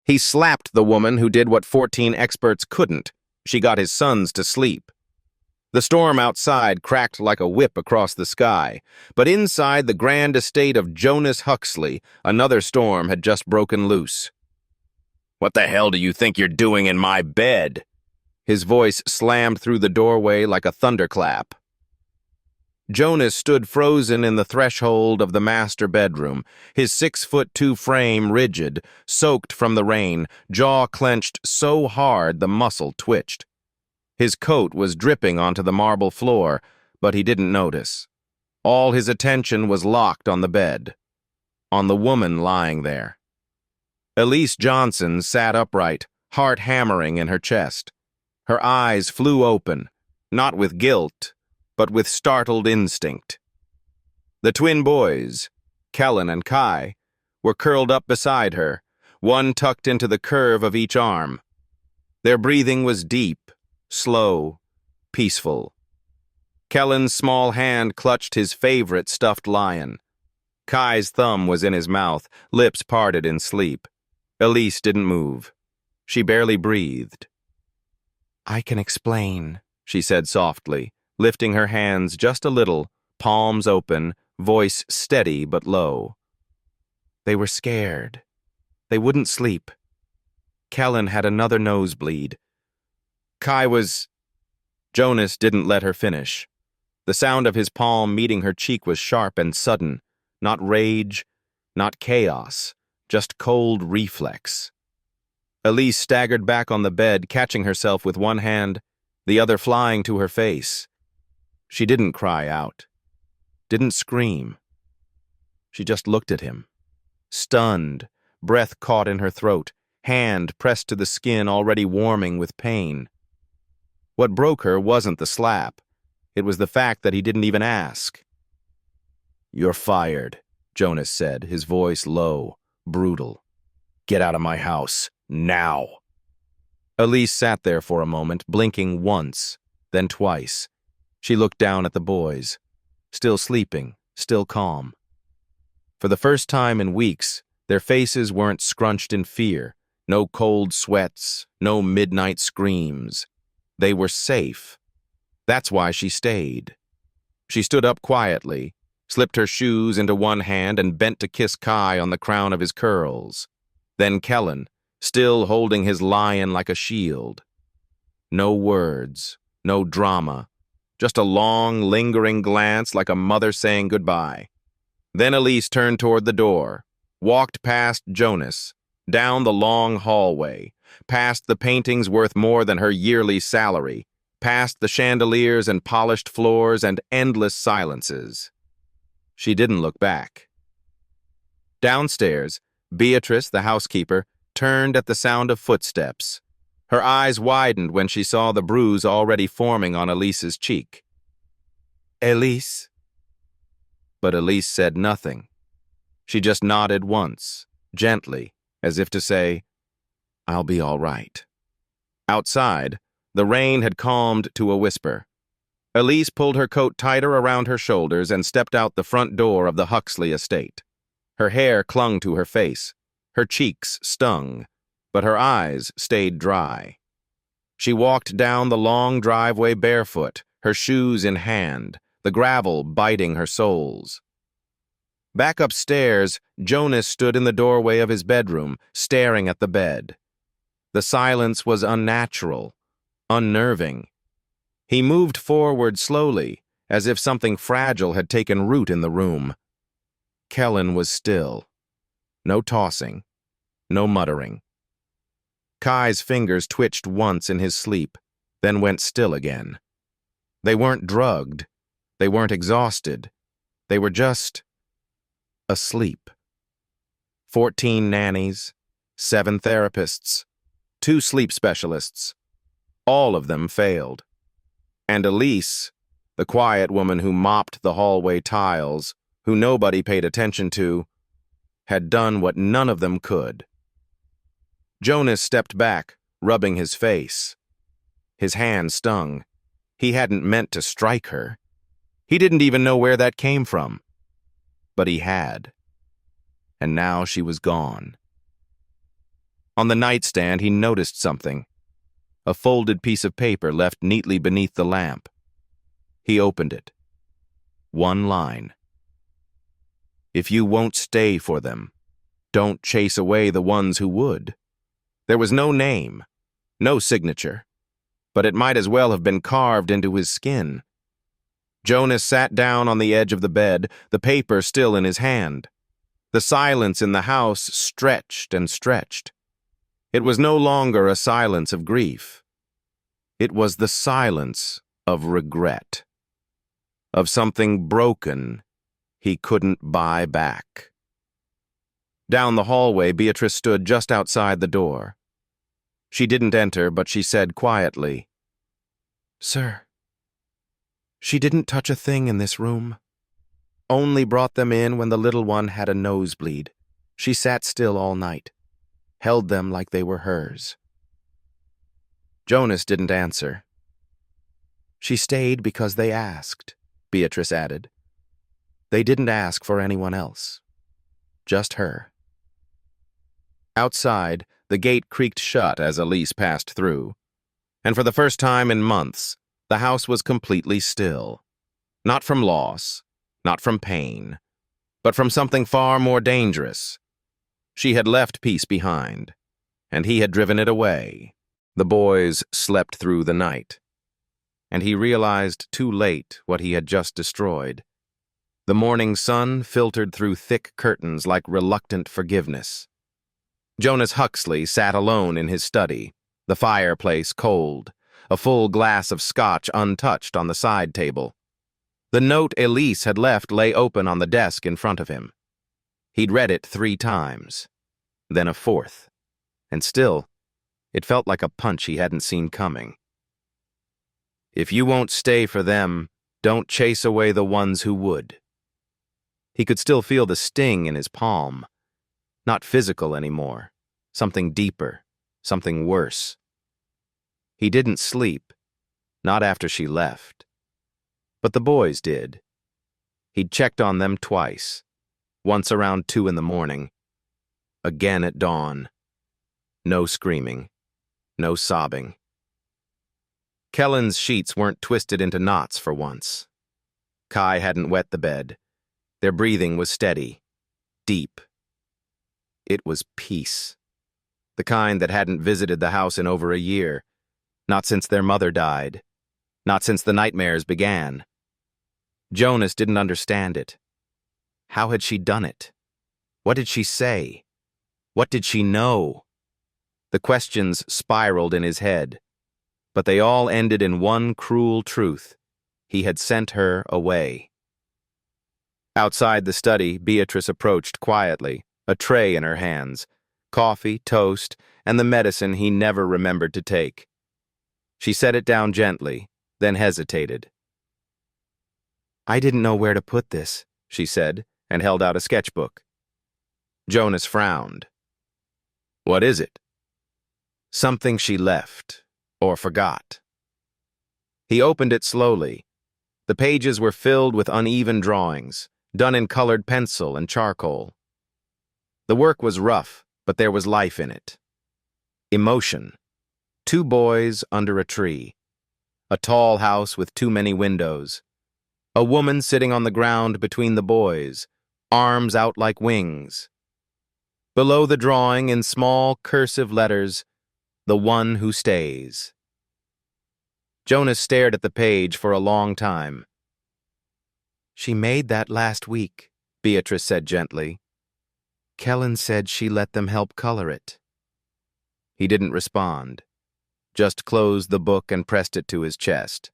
He slapped the woman who did what 14 experts couldn't. She got his sons to sleep. The storm outside cracked like a whip across the sky, but inside the grand estate of Jonas Huxley, another storm had just broken loose. "What the hell do you think you're doing in my bed?" His voice slammed through the doorway like a thunderclap. Jonas stood frozen in the threshold of the master bedroom, his 6'2" frame rigid, soaked from the rain, jaw clenched so hard the muscle twitched. His coat was dripping onto the marble floor, but he didn't notice. All his attention was locked on the bed, on the woman lying there. Elise Johnson sat upright, heart hammering in her chest. Her eyes flew open, not with guilt, but with startled instinct. The twin boys, Kellen and Kai, were curled up beside her, one tucked into the curve of each arm. Their breathing was deep, slow, peaceful. Kellen's small hand clutched his favorite stuffed lion. Kai's thumb was in his mouth, lips parted in sleep. Elise didn't move. She barely breathed. "I can explain," she said softly, lifting her hands just a little, palms open, voice steady but low. "They were scared. They wouldn't sleep. Kellen had another nosebleed. Kai was—" Jonas didn't let her finish. The sound of his palm meeting her cheek was sharp and sudden, not rage, not chaos, just cold reflex. Elise staggered back on the bed, catching herself with one hand, the other flying to her face. She didn't cry out, didn't scream. She just looked at him, stunned, breath caught in her throat, hand pressed to the skin already warming with pain. What broke her wasn't the slap. It was the fact that he didn't even ask. "You're fired," Jonas said, his voice low, brutal. "Get out of my house, now." Elise sat there for a moment, blinking once, then twice. She looked down at the boys, still sleeping, still calm. For the first time in weeks, their faces weren't scrunched in fear, no cold sweats, no midnight screams. They were safe. That's why she stayed. She stood up quietly, slipped her shoes into one hand and bent to kiss Kai on the crown of his curls. Then Kellen, still holding his lion like a shield. No words, no drama, just a long, lingering glance like a mother saying goodbye. Then Elise turned toward the door, walked past Jonas, down the long hallway, past the paintings worth more than her yearly salary, past the chandeliers and polished floors and endless silences. She didn't look back. Downstairs, Beatrice, the housekeeper, turned at the sound of footsteps. Her eyes widened when she saw the bruise already forming on Elise's cheek. "Elise?" But Elise said nothing. She just nodded once, gently, as if to say, "I'll be all right." Outside, the rain had calmed to a whisper. Elise pulled her coat tighter around her shoulders and stepped out the front door of the Huxley estate. Her hair clung to her face. Her cheeks stung, but her eyes stayed dry. She walked down the long driveway barefoot, her shoes in hand, the gravel biting her soles. Back upstairs, Jonas stood in the doorway of his bedroom, staring at the bed. The silence was unnatural, unnerving. He moved forward slowly, as if something fragile had taken root in the room. Kellen was still. No tossing, no muttering. Kai's fingers twitched once in his sleep, then went still again. They weren't drugged. They weren't exhausted. They were just asleep. 14 nannies, 7 therapists, 2 sleep specialists. All of them failed. And Elise, the quiet woman who mopped the hallway tiles, who nobody paid attention to, had done what none of them could. Jonas stepped back, rubbing his face. His hand stung. He hadn't meant to strike her. He didn't even know where that came from. But he had. And now she was gone. On the nightstand, he noticed something. A folded piece of paper left neatly beneath the lamp. He opened it. One line. If you won't stay for them, don't chase away the ones who would. There was no name, no signature, but it might as well have been carved into his skin. Jonas sat down on the edge of the bed, the paper still in his hand. The silence in the house stretched and stretched. It was no longer a silence of grief. It was the silence of regret, of something broken he couldn't buy back. Down the hallway, Beatrice stood just outside the door. She didn't enter, but she said quietly, "Sir, she didn't touch a thing in this room. Only brought them in when the little one had a nosebleed. She sat still all night, held them like they were hers." Jonas didn't answer. "She stayed because they asked," Beatrice added. "They didn't ask for anyone else. Just her." Outside, the gate creaked shut as Elise passed through, and for the first time in months, the house was completely still. Not from loss, not from pain, but from something far more dangerous. She had left peace behind, and he had driven it away. The boys slept through the night, and he realized too late what he had just destroyed. The morning sun filtered through thick curtains like reluctant forgiveness. Jonas Huxley sat alone in his study, the fireplace cold, a full glass of scotch untouched on the side table. The note Elise had left lay open on the desk in front of him. He'd read it 3 times, then a 4th, and still, it felt like a punch he hadn't seen coming. If you won't stay for them, don't chase away the ones who would. He could still feel the sting in his palm. Not physical anymore, something deeper, something worse. He didn't sleep, not after she left. But the boys did. He'd checked on them twice, once around 2 in the morning, again at dawn. No screaming, no sobbing. Kellen's sheets weren't twisted into knots for once. Kai hadn't wet the bed. Their breathing was steady, deep. It was peace. The kind that hadn't visited the house in over a year. Not since their mother died. Not since the nightmares began. Jonas didn't understand it. How had she done it? What did she say? What did she know? The questions spiraled in his head, but they all ended in one cruel truth. He had sent her away. Outside the study, Beatrice approached quietly, a tray in her hands, coffee, toast, and the medicine he never remembered to take. She set it down gently, then hesitated. "I didn't know where to put this," she said, and held out a sketchbook. Jonas frowned. "What is it?" "Something she left, or forgot." He opened it slowly. The pages were filled with uneven drawings, done in colored pencil and charcoal. The work was rough, but there was life in it. Emotion. 2 boys under a tree. A tall house with too many windows. A woman sitting on the ground between the boys, arms out like wings. Below the drawing, in small cursive letters, "The one who stays." Jonas stared at the page for a long time. "She made that last week," Beatrice said gently. "Kellen said she let them help color it." He didn't respond, just closed the book and pressed it to his chest.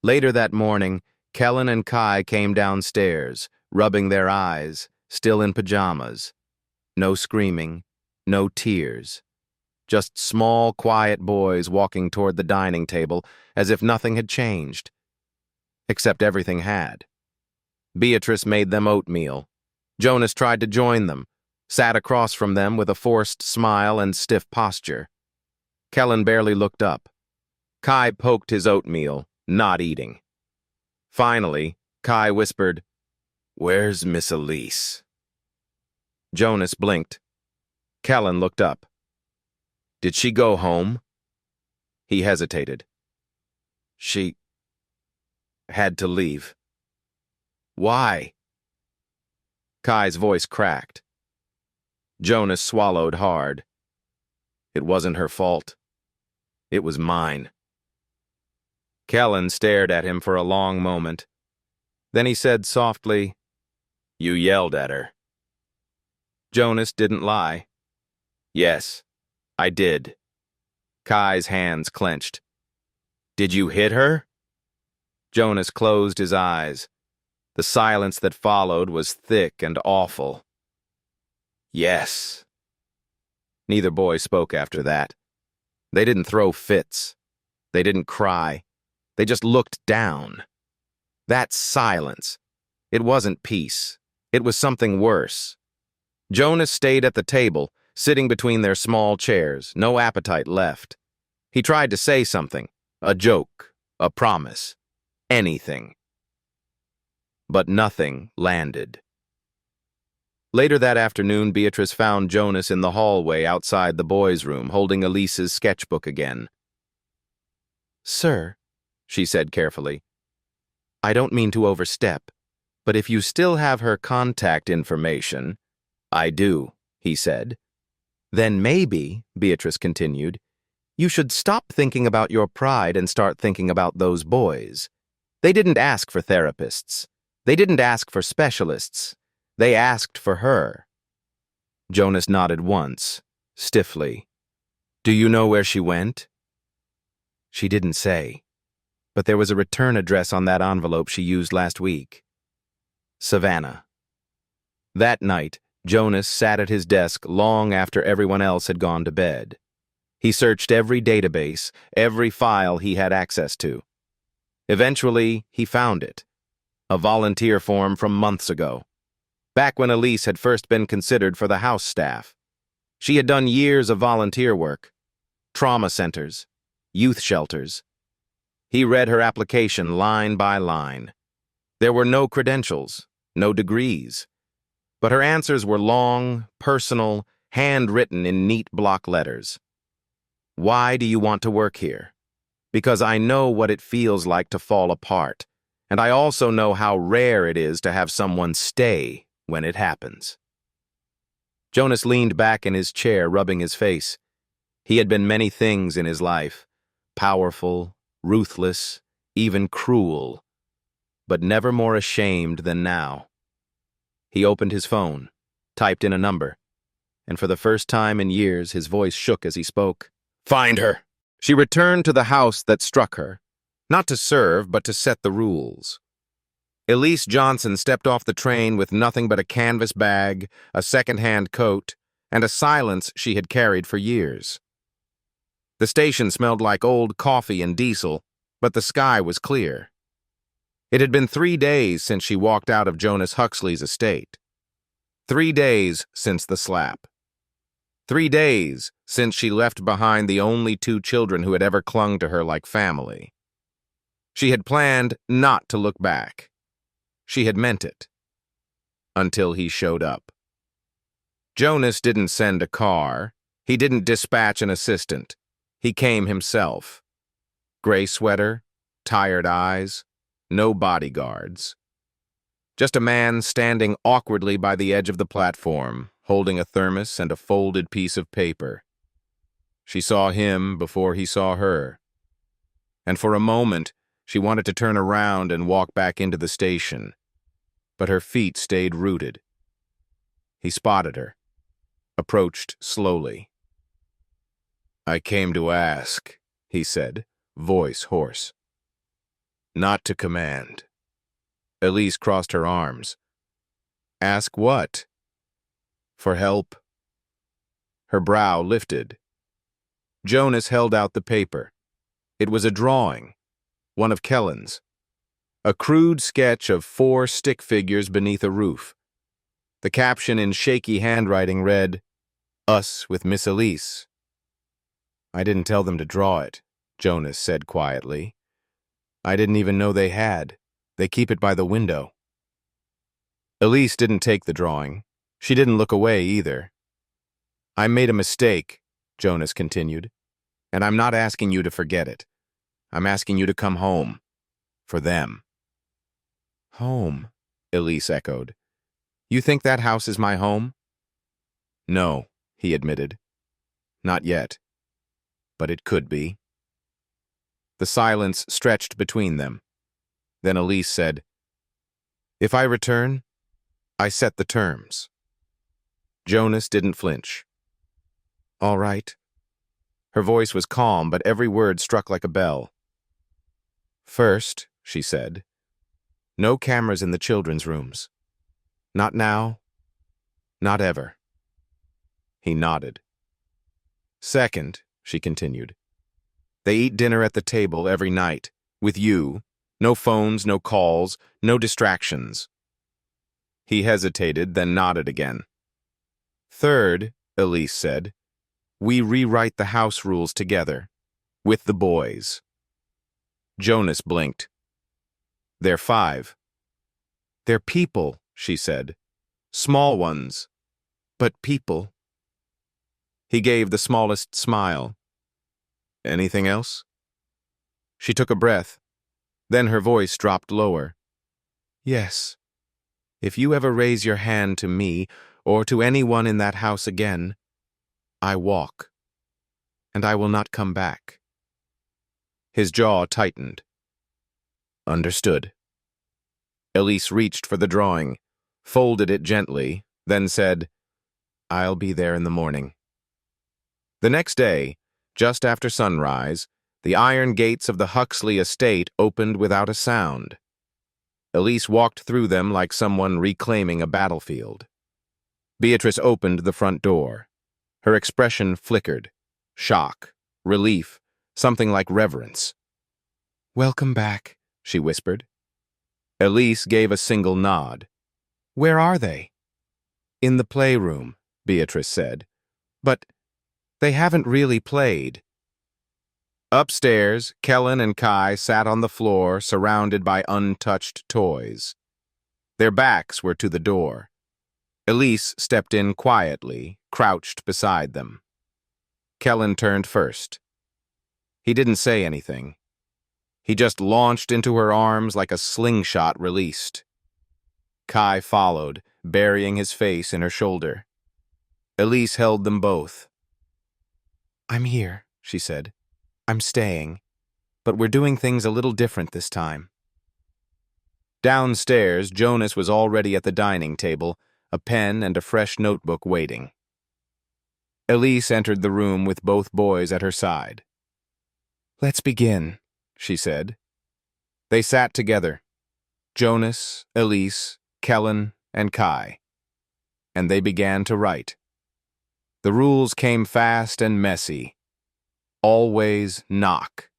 Later that morning, Kellen and Kai came downstairs, rubbing their eyes, still in pajamas. No screaming, no tears. Just small, quiet boys walking toward the dining table as if nothing had changed. Except everything had. Beatrice made them oatmeal. Jonas tried to join them, sat across from them with a forced smile and stiff posture. Kellen barely looked up. Kai poked his oatmeal, not eating. Finally, Kai whispered, "Where's Miss Elise?" Jonas blinked. Kellen looked up. Did she go home? He hesitated. She had to leave. Why? Kai's voice cracked. Jonas swallowed hard. It wasn't her fault. It was mine. Kellen stared at him for a long moment. Then he said softly, "You yelled at her." Jonas didn't lie. "Yes, I did." Kai's hands clenched. "Did you hit her?" Jonas closed his eyes. The silence that followed was thick and awful. "Yes." Neither boy spoke after that. They didn't throw fits. They didn't cry. They just looked down. That silence. It wasn't peace. It was something worse. Jonas stayed at the table, sitting between their small chairs, no appetite left. He tried to say something, a joke, a promise, anything. But nothing landed. Later that afternoon, Beatrice found Jonas in the hallway outside the boys' room, holding Elise's sketchbook again. "Sir," she said carefully, "I don't mean to overstep, but if you still have her contact information—" "I do," he said. "Then maybe," Beatrice continued, "you should stop thinking about your pride and start thinking about those boys. They didn't ask for therapists. They didn't ask for specialists. They asked for her." Jonas nodded once, stiffly. "Do you know where she went?" She didn't say, but there was a return address on that envelope she used last week. Savannah. That night, Jonas sat at his desk long after everyone else had gone to bed. He searched every database, every file he had access to. Eventually, he found it. A volunteer form from months ago, back when Elise had first been considered for the house staff. She had done years of volunteer work, trauma centers, youth shelters. He read her application line by line. There were no credentials, no degrees, but her answers were long, personal, handwritten in neat block letters. "Why do you want to work here?" "Because I know what it feels like to fall apart, and I also know how rare it is to have someone stay when it happens." Jonas leaned back in his chair, rubbing his face. He had been many things in his life, powerful, ruthless, even cruel, but never more ashamed than now. He opened his phone, typed in a number, and for the first time in years his voice shook as he spoke. "Find her." She returned to the house that struck her, not to serve, but to set the rules. Elise Johnson stepped off the train with nothing but a canvas bag, a second-hand coat, and a silence she had carried for years. The station smelled like old coffee and diesel, but the sky was clear. It had been 3 days since she walked out of Jonas Huxley's estate. 3 days since the slap. 3 days since she left behind the only 2 children who had ever clung to her like family. She had planned not to look back. She had meant it. Until he showed up. Jonas didn't send a car. He didn't dispatch an assistant. He came himself. Gray sweater, tired eyes, no bodyguards. Just a man standing awkwardly by the edge of the platform, holding a thermos and a folded piece of paper. She saw him before he saw her. And for a moment, she wanted to turn around and walk back into the station, but her feet stayed rooted. He spotted her, approached slowly. "I came to ask," he said, voice hoarse. "Not to command." Elise crossed her arms. "Ask what?" "For help." Her brow lifted. Jonas held out the paper. It was a drawing, one of Kellen's. A crude sketch of 4 stick figures beneath a roof. The caption in shaky handwriting read, "Us with Miss Elise." "I didn't tell them to draw it," Jonas said quietly. "I didn't even know they had. They keep it by the window." Elise didn't take the drawing. She didn't look away either. "I made a mistake," Jonas continued. And I'm not asking you to forget it. I'm asking you to come home. For them. Home, Elise echoed. You think that house is my home? No, he admitted. Not yet. But it could be. The silence stretched between them. Then Elise said, If I return, I set the terms. Jonas didn't flinch. All right. Her voice was calm, but every word struck like a bell. First, she said, no cameras in the children's rooms. Not now, not ever. He nodded. Second, she continued, they eat dinner at the table every night, with you, no phones, no calls, no distractions. He hesitated, then nodded again. Third, Elise said, we rewrite the house rules together, with the boys. Jonas blinked. They're 5. They're people, she said. Small ones, but people. He gave the smallest smile. Anything else? She took a breath. Then her voice dropped lower. Yes. If you ever raise your hand to me or to anyone in that house again, I walk, and I will not come back. His jaw tightened. Understood. Elise reached for the drawing, folded it gently, then said, I'll be there in the morning. The next day, just after sunrise, the iron gates of the Huxley estate opened without a sound. Elise walked through them like someone reclaiming a battlefield. Beatrice opened the front door. Her expression flickered. Shock, relief, something like reverence. Welcome back, she whispered. Elise gave a single nod. Where are they? In the playroom, Beatrice said. But they haven't really played. Upstairs, Kellen and Kai sat on the floor, surrounded by untouched toys. Their backs were to the door. Elise stepped in quietly, crouched beside them. Kellen turned first. He didn't say anything. He just launched into her arms like a slingshot released. Kai followed, burying his face in her shoulder. Elise held them both. I'm here, she said. I'm staying, but we're doing things a little different this time. Downstairs, Jonas was already at the dining table, a pen and a fresh notebook waiting. Elise entered the room with both boys at her side. Let's begin, she said. They sat together, Jonas, Elise, Kellen, and Kai, and they began to write. The rules came fast and messy. Always knock.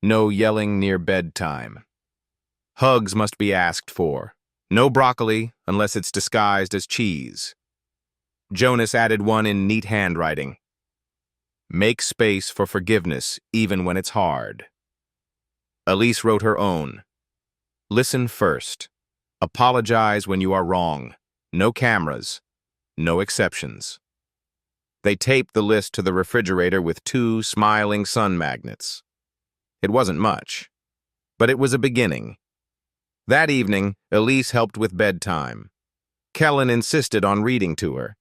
No yelling near bedtime. Hugs must be asked for. No broccoli unless it's disguised as cheese. Jonas added one in neat handwriting. Make space for forgiveness even when it's hard. Elise wrote her own. Listen first. Apologize when you are wrong. No cameras. No exceptions. They taped the list to the refrigerator with 2 smiling sun magnets. It wasn't much, but it was a beginning. That evening, Elise helped with bedtime. Kellen insisted on reading to her.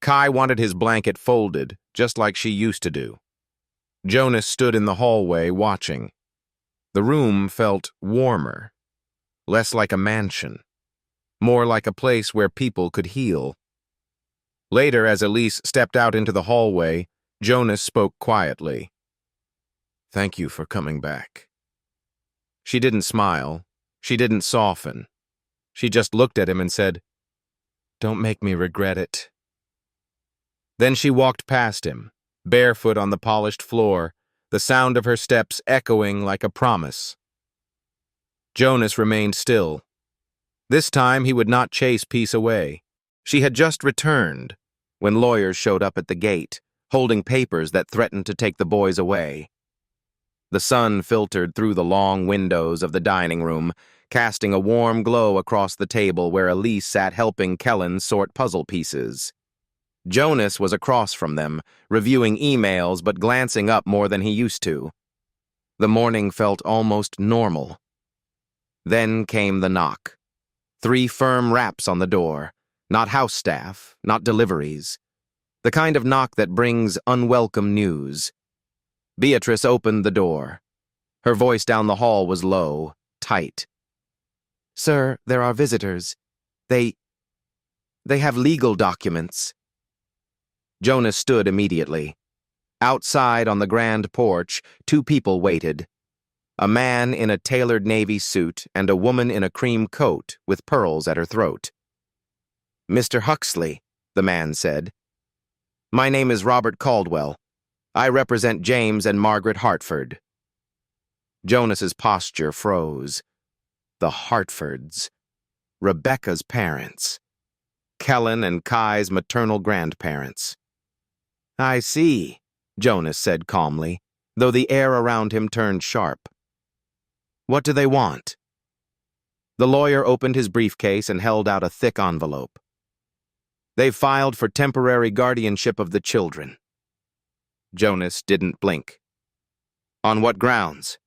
Kai wanted his blanket folded, just like she used to do. Jonas stood in the hallway watching. The room felt warmer, less like a mansion, more like a place where people could heal. Later, as Elise stepped out into the hallway, Jonas spoke quietly. Thank you for coming back. She didn't smile. She didn't soften. She just looked at him and said, Don't make me regret it. Then she walked past him, barefoot on the polished floor, the sound of her steps echoing like a promise. Jonas remained still. This time he would not chase peace away. She had just returned when lawyers showed up at the gate, holding papers that threatened to take the boys away. The sun filtered through the long windows of the dining room, casting a warm glow across the table where Elise sat helping Kellen sort puzzle pieces. Jonas was across from them, reviewing emails but glancing up more than he used to. The morning felt almost normal. Then came the knock. 3 firm raps on the door. Not house staff, not deliveries. The kind of knock that brings unwelcome news. Beatrice opened the door. Her voice down the hall was low, tight. "Sir, there are visitors. They have legal documents." Jonas stood immediately. Outside on the grand porch, 2 people waited. A man in a tailored navy suit and a woman in a cream coat with pearls at her throat. "Mr. Huxley," the man said. "My name is Robert Caldwell. I represent James and Margaret Hartford." Jonas's posture froze. The Hartfords. Rebecca's parents. Kellen and Kai's maternal grandparents. "I see," Jonas said calmly, though the air around him turned sharp. "What do they want?" The lawyer opened his briefcase and held out a thick envelope. "They've filed for temporary guardianship of the children." Jonas didn't blink. "On what grounds?"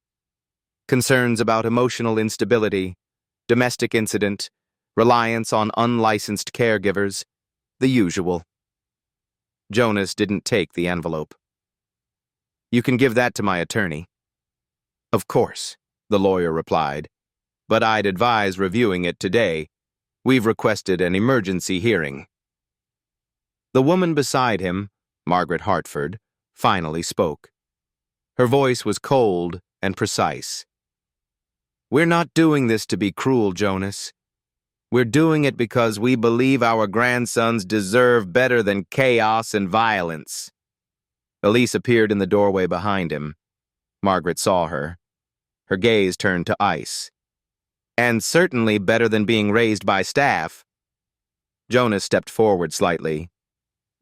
"Concerns about emotional instability, domestic incident, reliance on unlicensed caregivers, the usual." Jonas didn't take the envelope. "You can give that to my attorney." "Of course," the lawyer replied, "but I'd advise reviewing it today. We've requested an emergency hearing." The woman beside him, Margaret Hartford, finally spoke. Her voice was cold and precise. "We're not doing this to be cruel, Jonas. We're doing it because we believe our grandsons deserve better than chaos and violence." Elise appeared in the doorway behind him. Margaret saw her. Her gaze turned to ice. "And certainly better than being raised by staff." Jonas stepped forward slightly.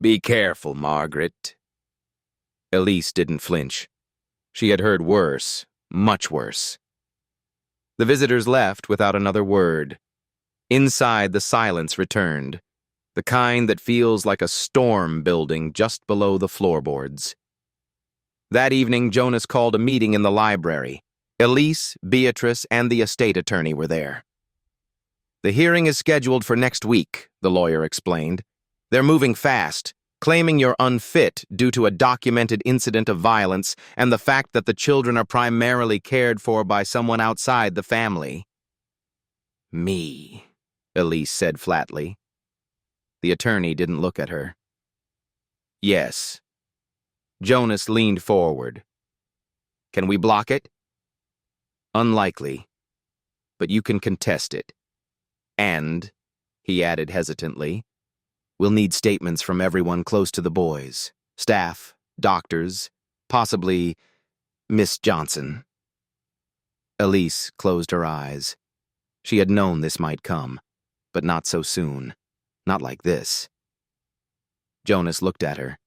"Be careful, Margaret." Elise didn't flinch. She had heard worse, much worse. The visitors left without another word. Inside, the silence returned, the kind that feels like a storm building just below the floorboards. That evening, Jonas called a meeting in the library. Elise, Beatrice, and the estate attorney were there. "The hearing is scheduled for next week," the lawyer explained. "They're moving fast, claiming you're unfit due to a documented incident of violence and the fact that the children are primarily cared for by someone outside the family." "Me," Elise said flatly. The attorney didn't look at her. "Yes." Jonas leaned forward. "Can we block it?" "Unlikely. But you can contest it. And," he added hesitantly, "we'll need statements from everyone close to the boys. Staff, doctors, possibly Miss Johnson." Elise closed her eyes. She had known this might come, but not so soon. Not like this. Jonas looked at her.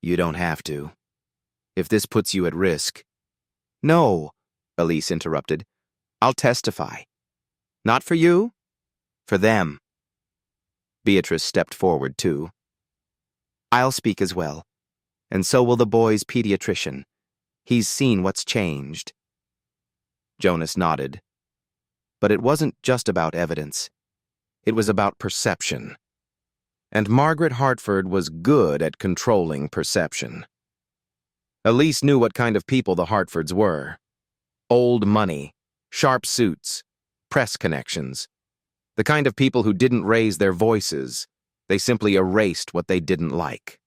"You don't have to. If this puts you at risk—" "No," Elise interrupted. "I'll testify. Not for you, for them." Beatrice stepped forward, too. "I'll speak as well, and so will the boy's pediatrician. He's seen what's changed." Jonas nodded. But it wasn't just about evidence. It was about perception. And Margaret Hartford was good at controlling perception. Elise knew what kind of people the Hartfords were. Old money, sharp suits, press connections. The kind of people who didn't raise their voices. They simply erased what they didn't like.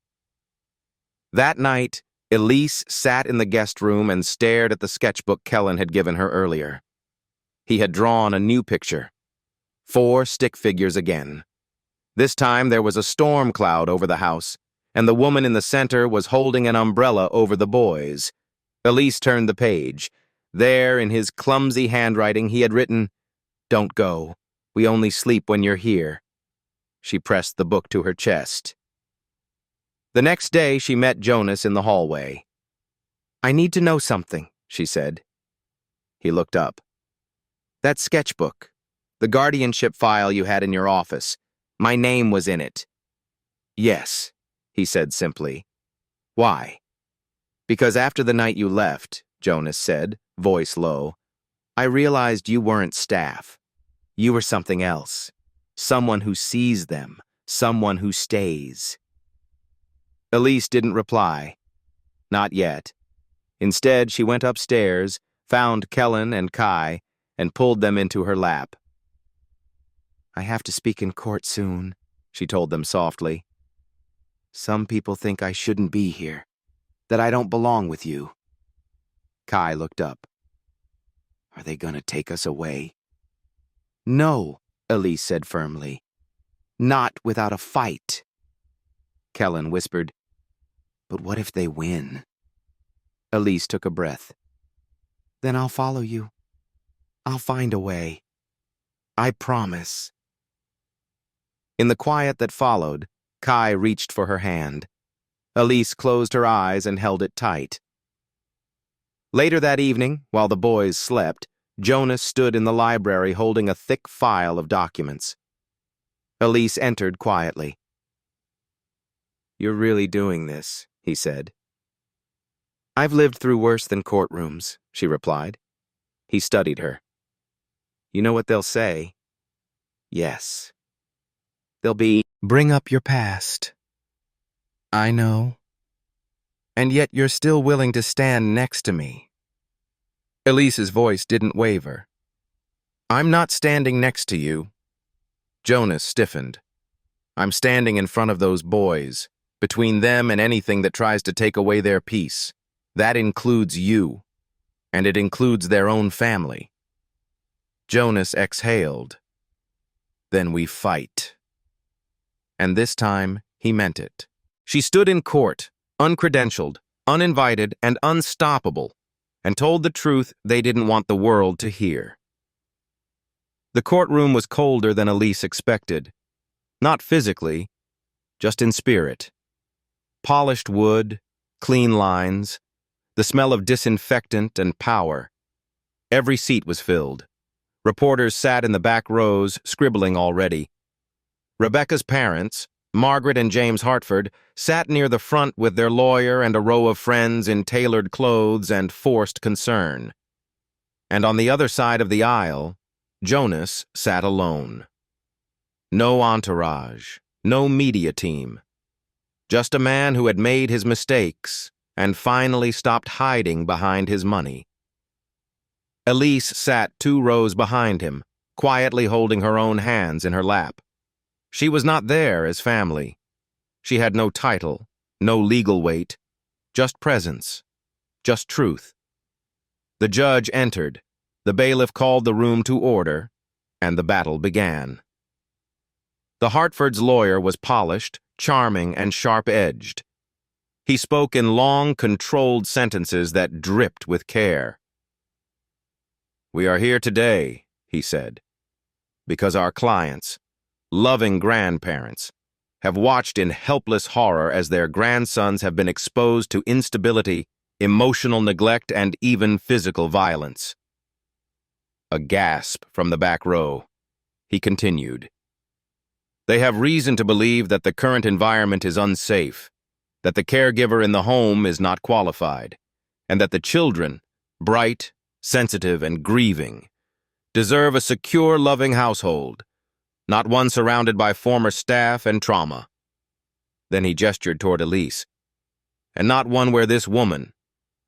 That night, Elise sat in the guest room and stared at the sketchbook Kellen had given her earlier. He had drawn a new picture. 4 stick figures again. This time there was a storm cloud over the house, and the woman in the center was holding an umbrella over the boys. Elise turned the page. There, in his clumsy handwriting, he had written, "Don't go. We only sleep when you're here." She pressed the book to her chest. The next day, she met Jonas in the hallway. "I need to know something," she said. He looked up. "That sketchbook, the guardianship file you had in your office, my name was in it." Yes, he said simply. Why? Because after the night you left, Jonas said, voice low, I realized you weren't staff. You were something else. Someone who sees them. Someone who stays. Elise didn't reply. Not yet. Instead, she went upstairs, found Kellen and Kai, and pulled them into her lap. I have to speak in court soon, she told them softly. Some people think I shouldn't be here, that I don't belong with you. Kai looked up. Are they gonna take us away? No, Elise said firmly. Not without a fight. Kellen whispered, but what if they win? Elise took a breath. Then I'll follow you. I'll find a way. I promise. In the quiet that followed, Kai reached for her hand. Elise closed her eyes and held it tight. Later that evening, while the boys slept, Jonas stood in the library holding a thick file of documents. Elise entered quietly. You're really doing this, he said. I've lived through worse than courtrooms, she replied. He studied her. You know what they'll say? Yes. They'll be, bring up your past. I know. And yet you're still willing to stand next to me. Elise's voice didn't waver. I'm not standing next to you. Jonas stiffened. I'm standing in front of those boys, between them and anything that tries to take away their peace. That includes you, and it includes their own family. Jonas exhaled. Then we fight. And this time, he meant it. She stood in court, uncredentialed, uninvited, and unstoppable, and told the truth they didn't want the world to hear. The courtroom was colder than Elise expected. Not physically, just in spirit. Polished wood, clean lines, the smell of disinfectant and power. Every seat was filled. Reporters sat in the back rows, scribbling already. Rebecca's parents, Margaret and James Hartford, sat near the front with their lawyer and a row of friends in tailored clothes and forced concern. And on the other side of the aisle, Jonas sat alone. No entourage, no media team. Just a man who had made his mistakes and finally stopped hiding behind his money. Elise sat 2 rows behind him, quietly holding her own hands in her lap. She was not there as family. She had no title, no legal weight, just presence, just truth. The judge entered, the bailiff called the room to order, and the battle began. The Hartford's lawyer was polished, charming, and sharp-edged. He spoke in long, controlled sentences that dripped with care. We are here today, he said, because our clients, loving grandparents, have watched in helpless horror as their grandsons have been exposed to instability, emotional neglect, and even physical violence. A gasp from the back row. He continued. They have reason to believe that the current environment is unsafe, that the caregiver in the home is not qualified, and that the children, bright, sensitive, and grieving, deserve a secure, loving household, not one surrounded by former staff and trauma. Then he gestured toward Elise. And not one where this woman,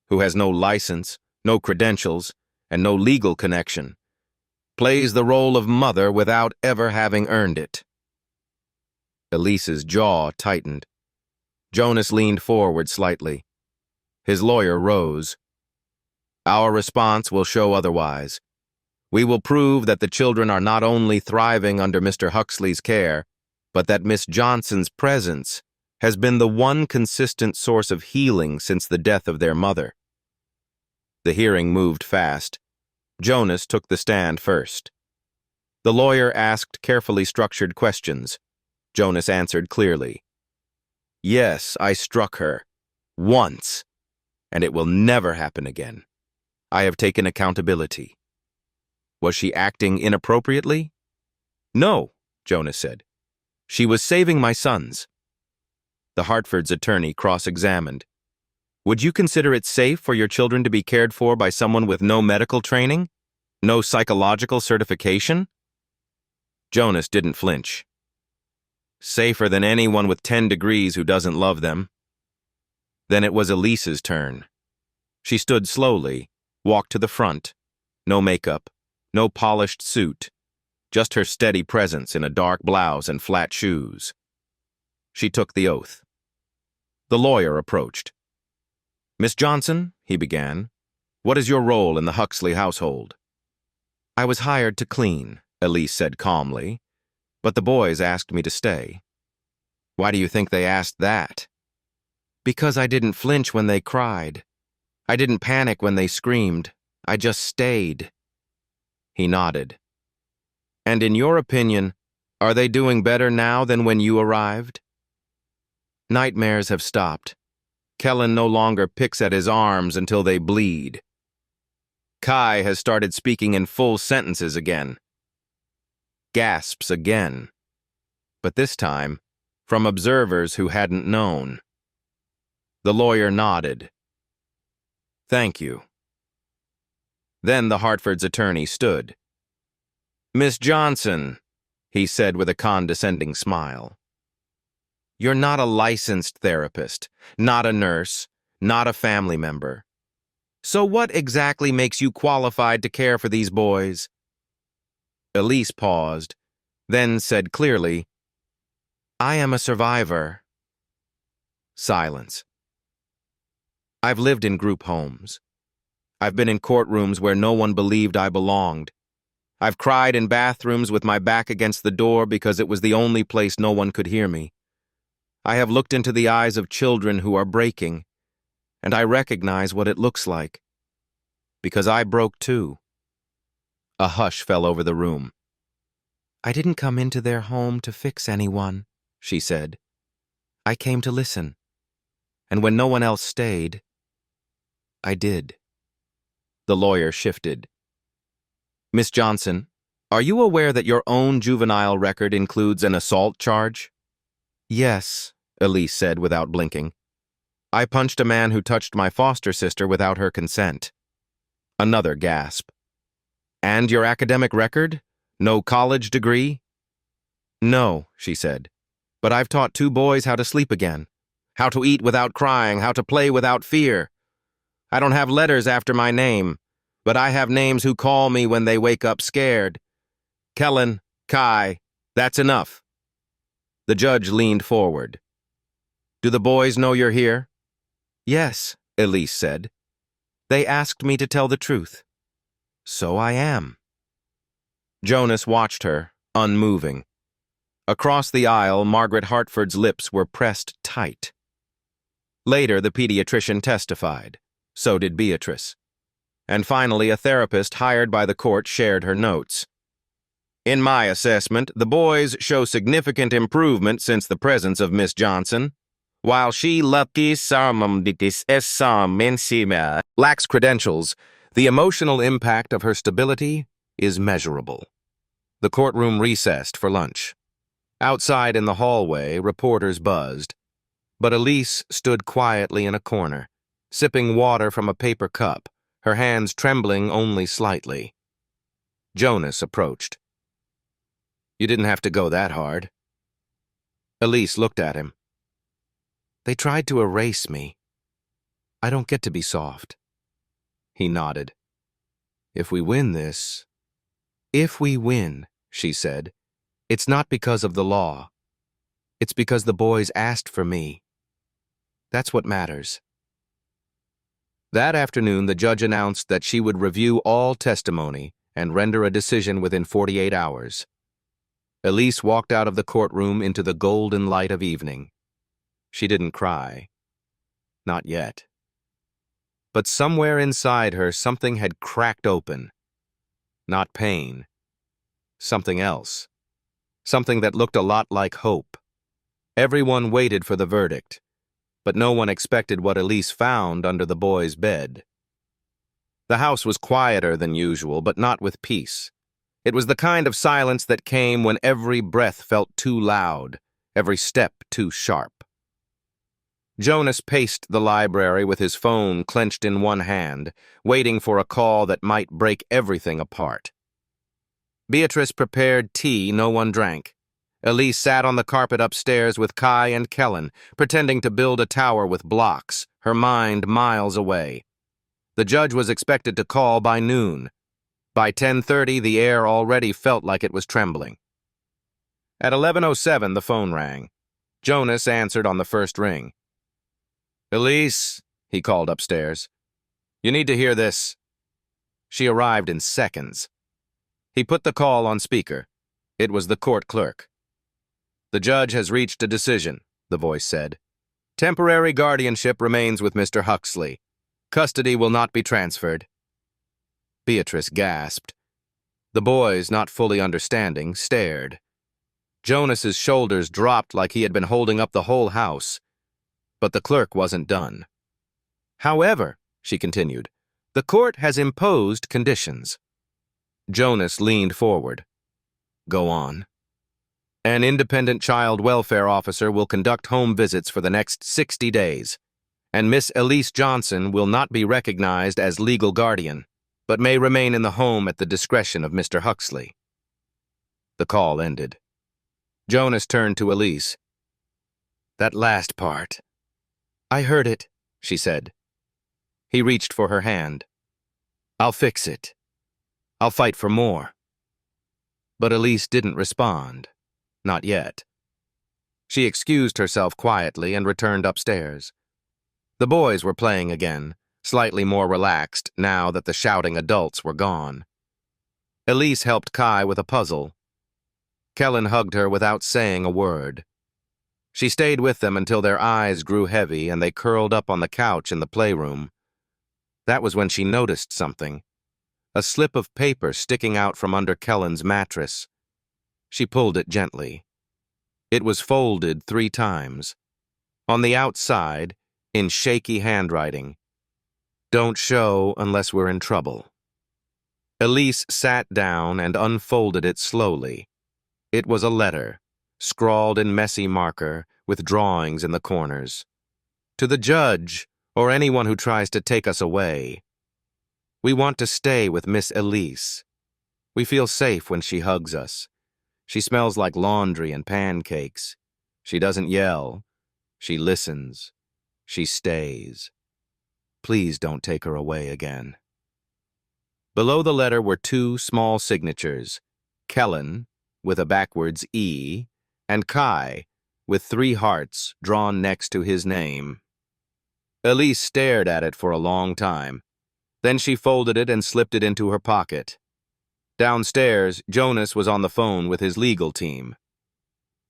who has no license, no credentials, and no legal connection, plays the role of mother without ever having earned it. Elise's jaw tightened. Jonas leaned forward slightly. His lawyer rose. Our response will show otherwise. We will prove that the children are not only thriving under Mr. Huxley's care, but that Miss Johnson's presence has been the one consistent source of healing since the death of their mother. The hearing moved fast. Jonas took the stand first. The lawyer asked carefully structured questions. Jonas answered clearly. Yes, I struck her. Once. And it will never happen again. I have taken accountability. Was she acting inappropriately? No, Jonas said. She was saving my sons. The Hartford's attorney cross-examined. Would you consider it safe for your children to be cared for by someone with no medical training? No psychological certification? Jonas didn't flinch. Safer than anyone with 10 degrees who doesn't love them. Then it was Elise's turn. She stood slowly, walked to the front. No makeup, no polished suit, just her steady presence in a dark blouse and flat shoes. She took the oath. The lawyer approached. "Miss Johnson," he began, "what is your role in the Huxley household?" "I was hired to clean," Elise said calmly, "but the boys asked me to stay." "Why do you think they asked that?" "Because I didn't flinch when they cried. I didn't panic when they screamed. I just stayed." He nodded. "And in your opinion, are they doing better now than when you arrived?" "Nightmares have stopped. Kellen no longer picks at his arms until they bleed. Kai has started speaking in full sentences again. Gasps again. But this time, from observers who hadn't known." The lawyer nodded. "Thank you." Then the Hartford's attorney stood. "Miss Johnson," he said with a condescending smile, "you're not a licensed therapist, not a nurse, not a family member. So what exactly makes you qualified to care for these boys?" Elise paused, then said clearly, "I am a survivor." Silence. "I've lived in group homes. I've been in courtrooms where no one believed I belonged. I've cried in bathrooms with my back against the door because it was the only place no one could hear me. I have looked into the eyes of children who are breaking, and I recognize what it looks like. Because I broke too." A hush fell over the room. "I didn't come into their home to fix anyone," she said. "I came to listen. And when no one else stayed, I did." The lawyer shifted. "Miss Johnson, are you aware that your own juvenile record includes an assault charge?" "Yes," Elise said without blinking. "I punched a man who touched my foster sister without her consent." Another gasp. "And your academic record? No college degree?" "No," she said, "but I've taught 2 boys how to sleep again, how to eat without crying, how to play without fear. I don't have letters after my name, but I have names who call me when they wake up scared. Kellen, Kai, that's enough." The judge leaned forward. "Do the boys know you're here?" "Yes," Elise said. "They asked me to tell the truth. So I am." Jonas watched her, unmoving. Across the aisle, Margaret Hartford's lips were pressed tight. Later, the pediatrician testified. So did Beatrice. And finally, a therapist hired by the court shared her notes. "In my assessment, the boys show significant improvement since the presence of Miss Johnson. While she lacks credentials, the emotional impact of her stability is measurable." The courtroom recessed for lunch. Outside in the hallway, reporters buzzed. But Elise stood quietly in a corner, sipping water from a paper cup, her hands trembling only slightly. Jonas approached. "You didn't have to go that hard." Elise looked at him. "They tried to erase me. I don't get to be soft." He nodded. "If we win this..." "If we win," she said, "it's not because of the law. It's because the boys asked for me. That's what matters." That afternoon, the judge announced that she would review all testimony and render a decision within 48 hours. Elise walked out of the courtroom into the golden light of evening. She didn't cry. Not yet. But somewhere inside her, something had cracked open. Not pain. Something else. Something that looked a lot like hope. Everyone waited for the verdict, but no one expected what Elise found under the boy's bed. The house was quieter than usual, but not with peace. It was the kind of silence that came when every breath felt too loud, every step too sharp. Jonas paced the library with his phone clenched in one hand, waiting for a call that might break everything apart. Beatrice prepared tea no one drank. Elise sat on the carpet upstairs with Kai and Kellen, pretending to build a tower with blocks, her mind miles away. The judge was expected to call by noon. By 10:30, the air already felt like it was trembling. At 11:07, the phone rang. Jonas answered on the first ring. "Elise," he called upstairs. "You need to hear this." She arrived in seconds. He put the call on speaker. It was the court clerk. "The judge has reached a decision," the voice said. "Temporary guardianship remains with Mr. Huxley. Custody will not be transferred." Beatrice gasped. The boys, not fully understanding, stared. Jonas's shoulders dropped like he had been holding up the whole house. But the clerk wasn't done. "However," she continued, "the court has imposed conditions." Jonas leaned forward. "Go on." "An independent child welfare officer will conduct home visits for the next 60 days, and Miss Elise Johnson will not be recognized as legal guardian, but may remain in the home at the discretion of Mr. Huxley." The call ended. Jonas turned to Elise. "That last part." "I heard it," she said. He reached for her hand. "I'll fix it. I'll fight for more." But Elise didn't respond. Not yet. She excused herself quietly and returned upstairs. The boys were playing again, slightly more relaxed now that the shouting adults were gone. Elise helped Kai with a puzzle. Kellen hugged her without saying a word. She stayed with them until their eyes grew heavy and they curled up on the couch in the playroom. That was when she noticed something. A slip of paper sticking out from under Kellen's mattress. She pulled it gently. It was folded 3 times. On the outside, in shaky handwriting, "Don't show unless we're in trouble." Elise sat down and unfolded it slowly. It was a letter, scrawled in messy marker, with drawings in the corners. "To the judge, or anyone who tries to take us away. We want to stay with Miss Elise. We feel safe when she hugs us. She smells like laundry and pancakes. She doesn't yell. She listens. She stays. Please don't take her away again." Below the letter were 2 small signatures, Kellen, with a backwards E, and Kai, with 3 hearts drawn next to his name. Elise stared at it for a long time. Then she folded it and slipped it into her pocket. Downstairs, Jonas was on the phone with his legal team.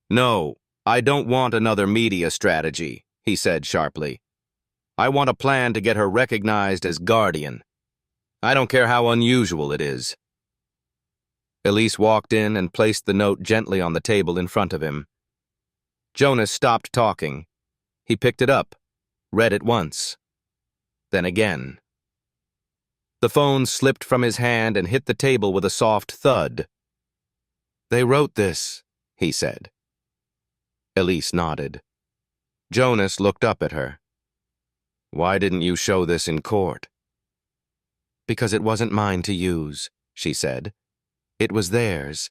"No, I don't want another media strategy," he said sharply. "I want a plan to get her recognized as guardian. I don't care how unusual it is." Elise walked in and placed the note gently on the table in front of him. Jonas stopped talking. He picked it up, read it once, then again. The phone slipped from his hand and hit the table with a soft thud. "They wrote this," he said. Elise nodded. Jonas looked up at her. "Why didn't you show this in court?" "Because it wasn't mine to use," she said. "It was theirs.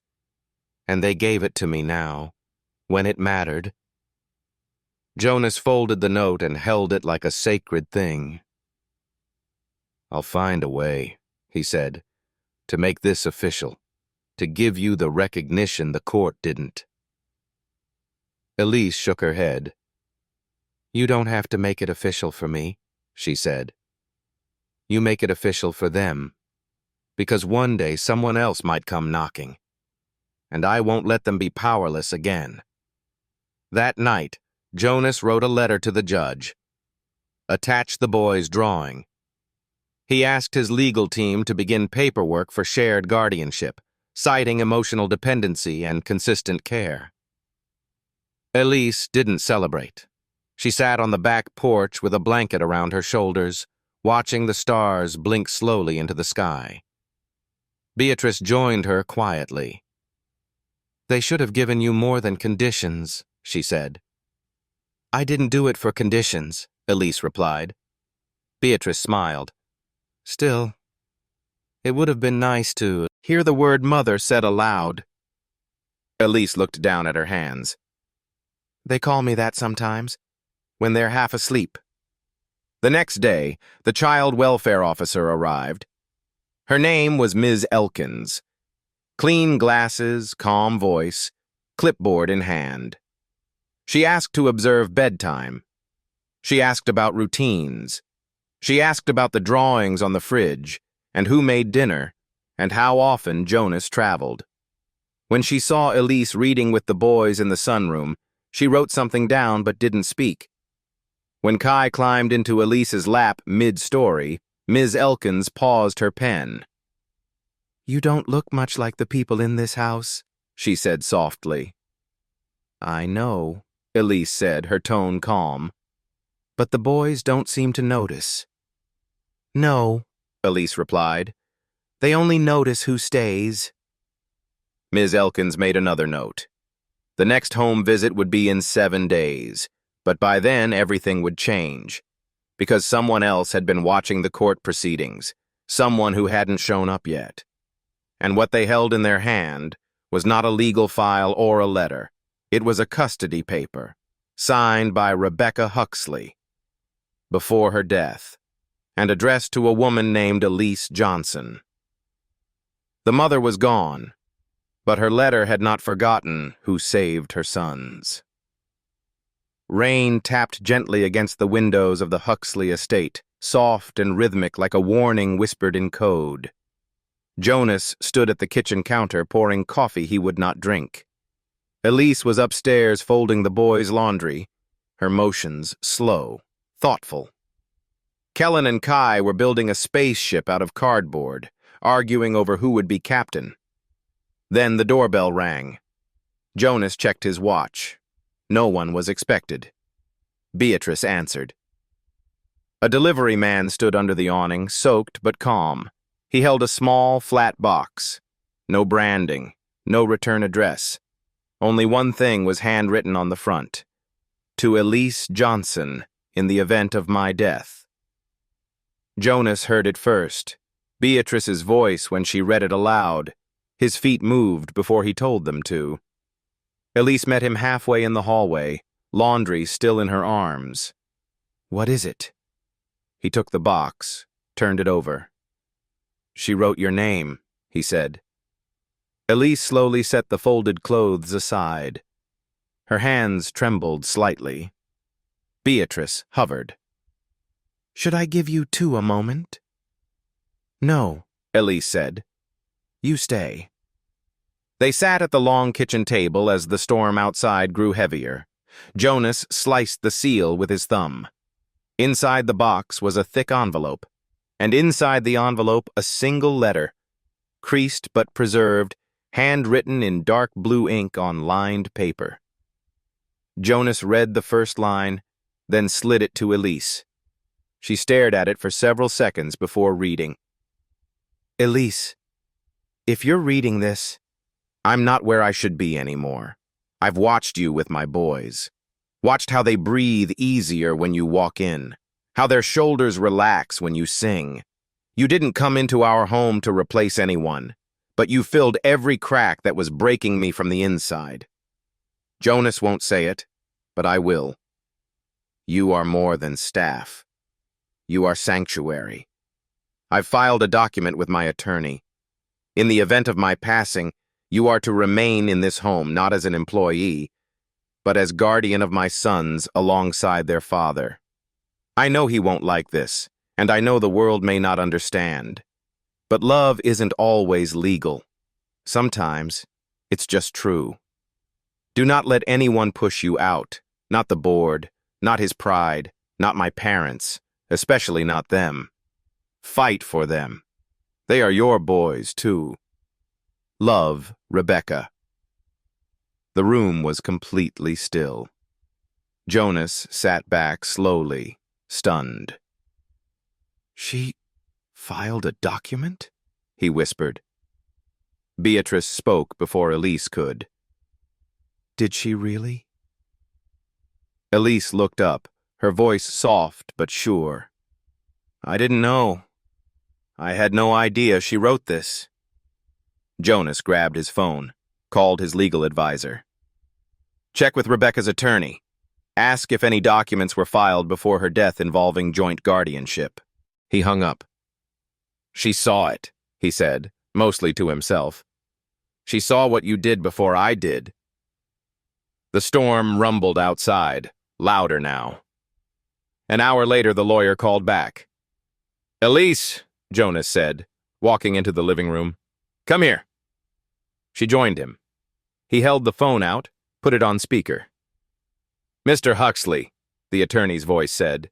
And they gave it to me now, when it mattered." Jonas folded the note and held it like a sacred thing. "I'll find a way," he said, "to make this official, to give you the recognition the court didn't." Elise shook her head. "You don't have to make it official for me," she said. "You make it official for them, because one day someone else might come knocking, and I won't let them be powerless again." That night, Jonas wrote a letter to the judge. Attached the boy's drawing. He asked his legal team to begin paperwork for shared guardianship, citing emotional dependency and consistent care. Elise didn't celebrate. She sat on the back porch with a blanket around her shoulders, watching the stars blink slowly into the sky. Beatrice joined her quietly. "They should have given you more than conditions," she said. I didn't do it for conditions, Elise replied. Beatrice smiled. Still, it would have been nice to hear the word mother said aloud. Elise looked down at her hands. They call me that sometimes, when they're half asleep. The next day, the child welfare officer arrived. Her name was Ms. Elkins. Clean glasses, calm voice, clipboard in hand. She asked to observe bedtime. She asked about routines. She asked about the drawings on the fridge, and who made dinner, and how often Jonas traveled. When she saw Elise reading with the boys in the sunroom, she wrote something down but didn't speak. When Kai climbed into Elise's lap mid-story, Ms. Elkins paused her pen. You don't look much like the people in this house, she said softly. I know, Elise said, her tone calm. But the boys don't seem to notice. No, Elise replied. They only notice who stays. Ms. Elkins made another note. The next home visit would be in 7 days, but by then everything would change, because someone else had been watching the court proceedings, someone who hadn't shown up yet. And what they held in their hand was not a legal file or a letter. It was a custody paper, signed by Rebecca Huxley, before her death, and addressed to a woman named Elise Johnson. The mother was gone, but her letter had not forgotten who saved her sons. Rain tapped gently against the windows of the Huxley estate, soft and rhythmic like a warning whispered in code. Jonas stood at the kitchen counter pouring coffee he would not drink. Elise was upstairs folding the boys' laundry, her motions slow, thoughtful. Kellen and Kai were building a spaceship out of cardboard, arguing over who would be captain. Then the doorbell rang. Jonas checked his watch. No one was expected. Beatrice answered. A delivery man stood under the awning, soaked but calm. He held a small, flat box. No branding, no return address. Only one thing was handwritten on the front. To Elise Johnson, in the event of my death. Jonas heard it first. Beatrice's voice when she read it aloud. His feet moved before he told them to. Elise met him halfway in the hallway, laundry still in her arms. What is it? He took the box, turned it over. She wrote your name, he said. Elise slowly set the folded clothes aside. Her hands trembled slightly. Beatrice hovered. Should I give you two a moment? No, Elise said. You stay. They sat at the long kitchen table as the storm outside grew heavier. Jonas sliced the seal with his thumb. Inside the box was a thick envelope, and inside the envelope a single letter, creased but preserved, handwritten in dark blue ink on lined paper. Jonas read the first line, then slid it to Elise. She stared at it for several seconds before reading. Elise, if you're reading this, I'm not where I should be anymore. I've watched you with my boys. Watched how they breathe easier when you walk in, how their shoulders relax when you sing. You didn't come into our home to replace anyone, but you filled every crack that was breaking me from the inside. Jonas won't say it, but I will. You are more than staff. You are sanctuary. I've filed a document with my attorney. In the event of my passing, you are to remain in this home not as an employee, but as guardian of my sons alongside their father. I know he won't like this, and I know the world may not understand. But love isn't always legal. Sometimes, it's just true. Do not let anyone push you out, not the board, not his pride, not my parents, especially not them. Fight for them. They are your boys, too. Love, Rebecca. The room was completely still. Jonas sat back slowly, stunned. She filed a document? He whispered. Beatrice spoke before Elise could. Did she really? Elise looked up, her voice soft but sure. I didn't know. I had no idea she wrote this. Jonas grabbed his phone, called his legal advisor. Check with Rebecca's attorney. Ask if any documents were filed before her death involving joint guardianship. He hung up. She saw it, he said, mostly to himself. She saw what you did before I did. The storm rumbled outside, louder now. An hour later, the lawyer called back. Elise, Jonas said, walking into the living room. Come here. She joined him. He held the phone out, put it on speaker. Mr. Huxley, the attorney's voice said.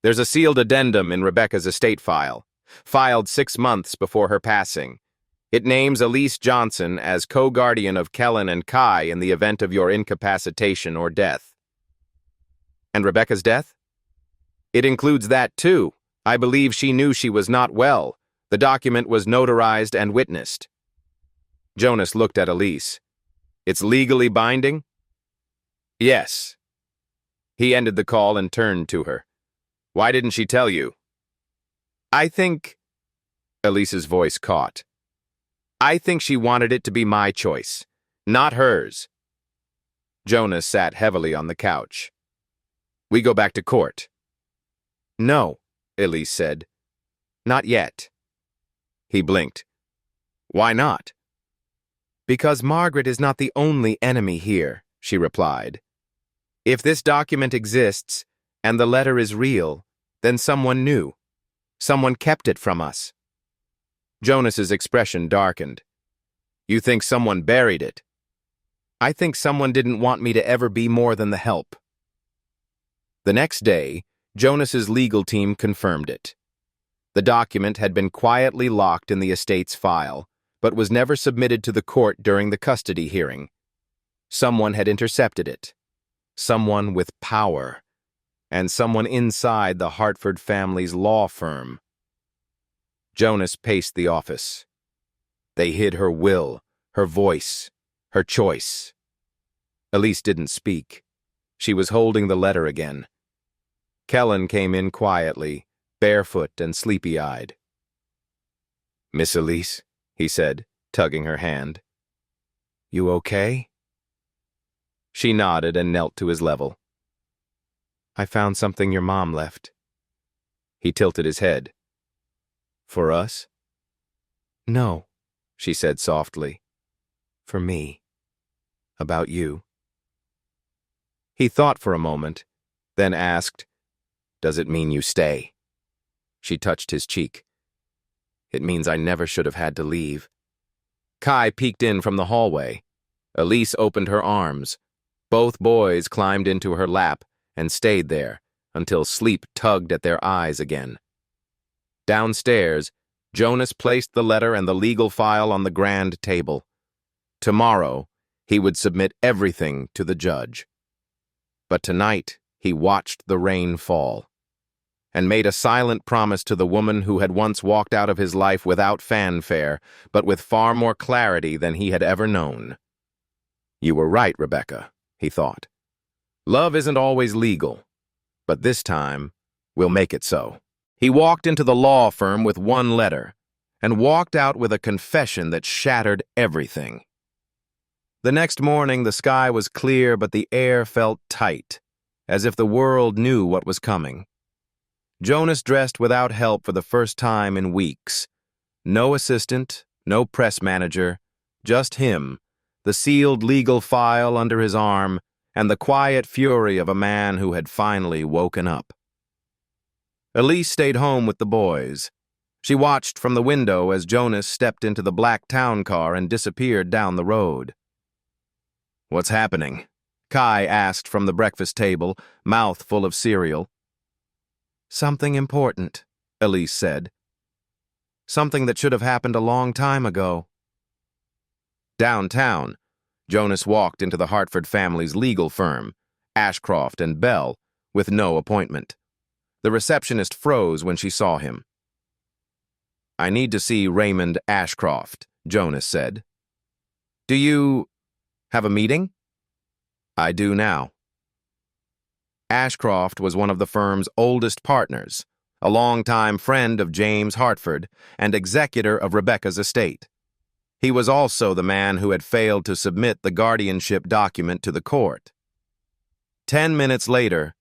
There's a sealed addendum in Rebecca's estate file, filed 6 months before her passing. It names Elise Johnson as co-guardian of Kellen and Kai in the event of your incapacitation or death. And Rebecca's death? It includes that too. I believe she knew she was not well. The document was notarized and witnessed. Jonas looked at Elise. It's legally binding? Yes. He ended the call and turned to her. Why didn't she tell you? I think... Elise's voice caught. I think she wanted it to be my choice, not hers. Jonas sat heavily on the couch. We go back to court. No, Elise said. Not yet. He blinked. Why not? Because Margaret is not the only enemy here, she replied. If this document exists, and the letter is real, then someone knew. Someone kept it from us. Jonas's expression darkened. You think someone buried it? I think someone didn't want me to ever be more than the help. The next day, Jonas's legal team confirmed it. The document had been quietly locked in the estate's file, but was never submitted to the court during the custody hearing. Someone had intercepted it. Someone with power. And someone inside the Hartford family's law firm. Jonas paced the office. They hid her will, her voice, her choice. Elise didn't speak. She was holding the letter again. Kellen came in quietly, barefoot and sleepy-eyed. Miss Elise, he said, tugging her hand. You okay? She nodded and knelt to his level. I found something your mom left. He tilted his head. For us? No, she said softly. For me. About you. He thought for a moment, then asked, Does it mean you stay? She touched his cheek. It means I never should have had to leave. Kai peeked in from the hallway. Elise opened her arms. Both boys climbed into her lap and stayed there until sleep tugged at their eyes again. Downstairs, Jonas placed the letter and the legal file on the grand table. Tomorrow, he would submit everything to the judge. But tonight, he watched the rain fall and made a silent promise to the woman who had once walked out of his life without fanfare, but with far more clarity than he had ever known. You were right, Rebecca, he thought. Love isn't always legal, but this time, we'll make it so. He walked into the law firm with one letter and walked out with a confession that shattered everything. The next morning, the sky was clear, but the air felt tight, as if the world knew what was coming. Jonas dressed without help for the first time in weeks. No assistant, no press manager, just him, the sealed legal file under his arm, and the quiet fury of a man who had finally woken up. Elise stayed home with the boys. She watched from the window as Jonas stepped into the black town car and disappeared down the road. What's happening? Kai asked from the breakfast table, mouth full of cereal. Something important, Elise said. Something that should have happened a long time ago. Downtown, Jonas walked into the Hartford family's legal firm, Ashcroft and Bell, with no appointment. The receptionist froze when she saw him. I need to see Raymond Ashcroft, Jonas said. Do you have a meeting? I do now. Ashcroft was one of the firm's oldest partners, a longtime friend of James Hartford and executor of Rebecca's estate. He was also the man who had failed to submit the guardianship document to the court. 10 minutes later,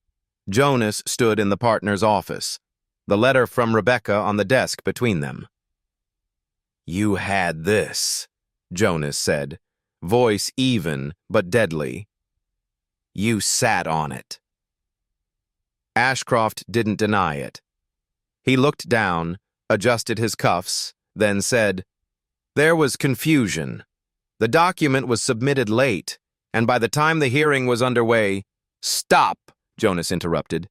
Jonas stood in the partner's office, the letter from Rebecca on the desk between them. "You had this," Jonas said, voice even but deadly. "You sat on it." Ashcroft didn't deny it. He looked down, adjusted his cuffs, then said, "There was confusion. The document was submitted late, and by the time the hearing was underway—" "Stop," Jonas interrupted.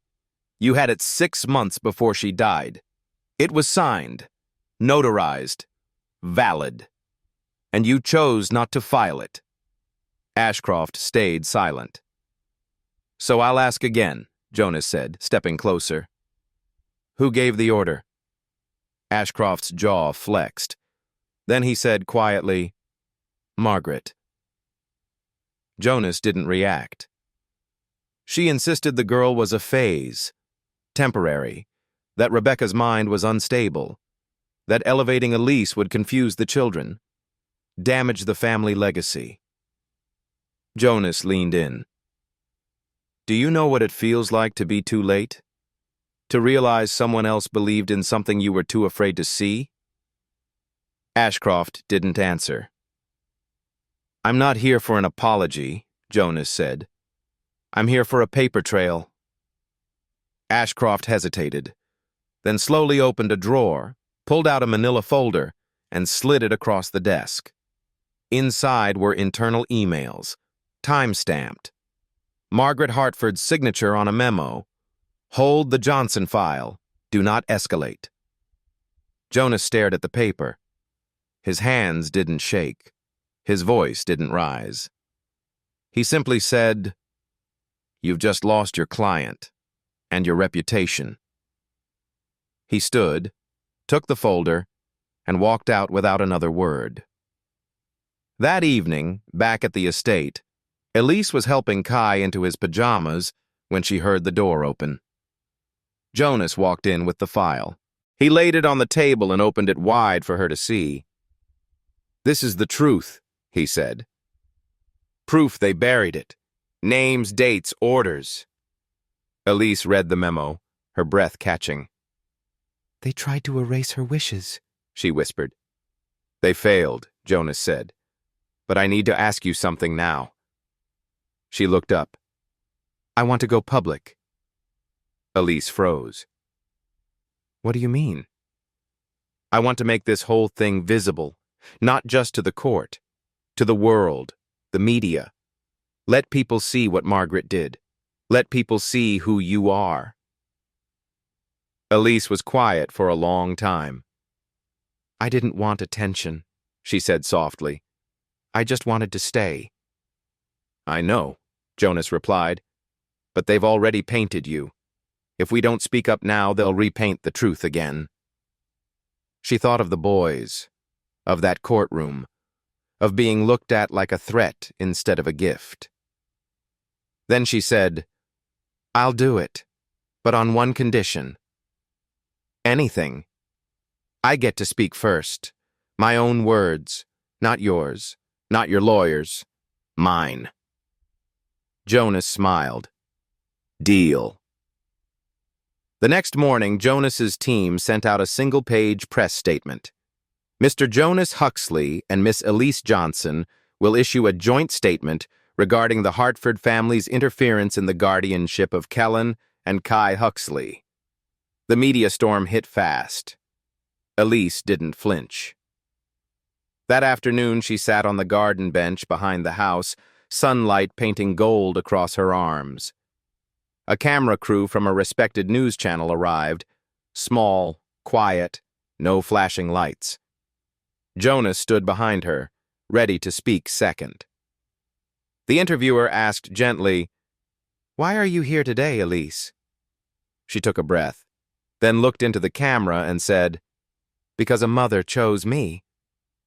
"You had it 6 months before she died. It was signed, notarized, valid, and you chose not to file it." Ashcroft stayed silent. "So I'll ask again," Jonas said, stepping closer. "Who gave the order?" Ashcroft's jaw flexed. Then he said quietly, "Margaret." Jonas didn't react. She insisted the girl was a phase, temporary, that Rebecca's mind was unstable, that elevating Elise would confuse the children, damage the family legacy. Jonas leaned in. "Do you know what it feels like to be too late? To realize someone else believed in something you were too afraid to see?" Ashcroft didn't answer. "I'm not here for an apology," Jonas said. "I'm here for a paper trail." Ashcroft hesitated, then slowly opened a drawer, pulled out a manila folder, and slid it across the desk. Inside were internal emails, time-stamped. Margaret Hartford's signature on a memo. "Hold the Johnson file. Do not escalate." Jonas stared at the paper. His hands didn't shake. His voice didn't rise. He simply said, "You've just lost your client and your reputation." He stood, took the folder, and walked out without another word. That evening, back at the estate, Elise was helping Kai into his pajamas when she heard the door open. Jonas walked in with the file. He laid it on the table and opened it wide for her to see. "This is the truth," he said. "Proof they buried it. Names, dates, orders." Elise read the memo, her breath catching. "They tried to erase her wishes," she whispered. "They failed," Jonas said. "But I need to ask you something now." She looked up. "I want to go public." Elise froze. "What do you mean?" "I want to make this whole thing visible, not just to the court, to the world, the media. Let people see what Margaret did. Let people see who you are." Elise was quiet for a long time. "I didn't want attention," she said softly. "I just wanted to stay." "I know," Jonas replied, "but they've already painted you. If we don't speak up now, they'll repaint the truth again." She thought of the boys, of that courtroom, of being looked at like a threat instead of a gift. Then she said, "I'll do it, but on one condition." "Anything. I get to speak first. My own words, not yours, not your lawyer's, mine." Jonas smiled. "Deal." The next morning, Jonas's team sent out a single-page press statement. Mr. Jonas Huxley and Miss Elise Johnson will issue a joint statement regarding the Hartford family's interference in the guardianship of Kellen and Kai Huxley. The media storm hit fast. Elise didn't flinch. That afternoon, she sat on the garden bench behind the house, sunlight painting gold across her arms. A camera crew from a respected news channel arrived, small, quiet, no flashing lights. Jonas stood behind her, ready to speak second. The interviewer asked gently, "Why are you here today, Elise?" She took a breath, then looked into the camera and said, "Because a mother chose me,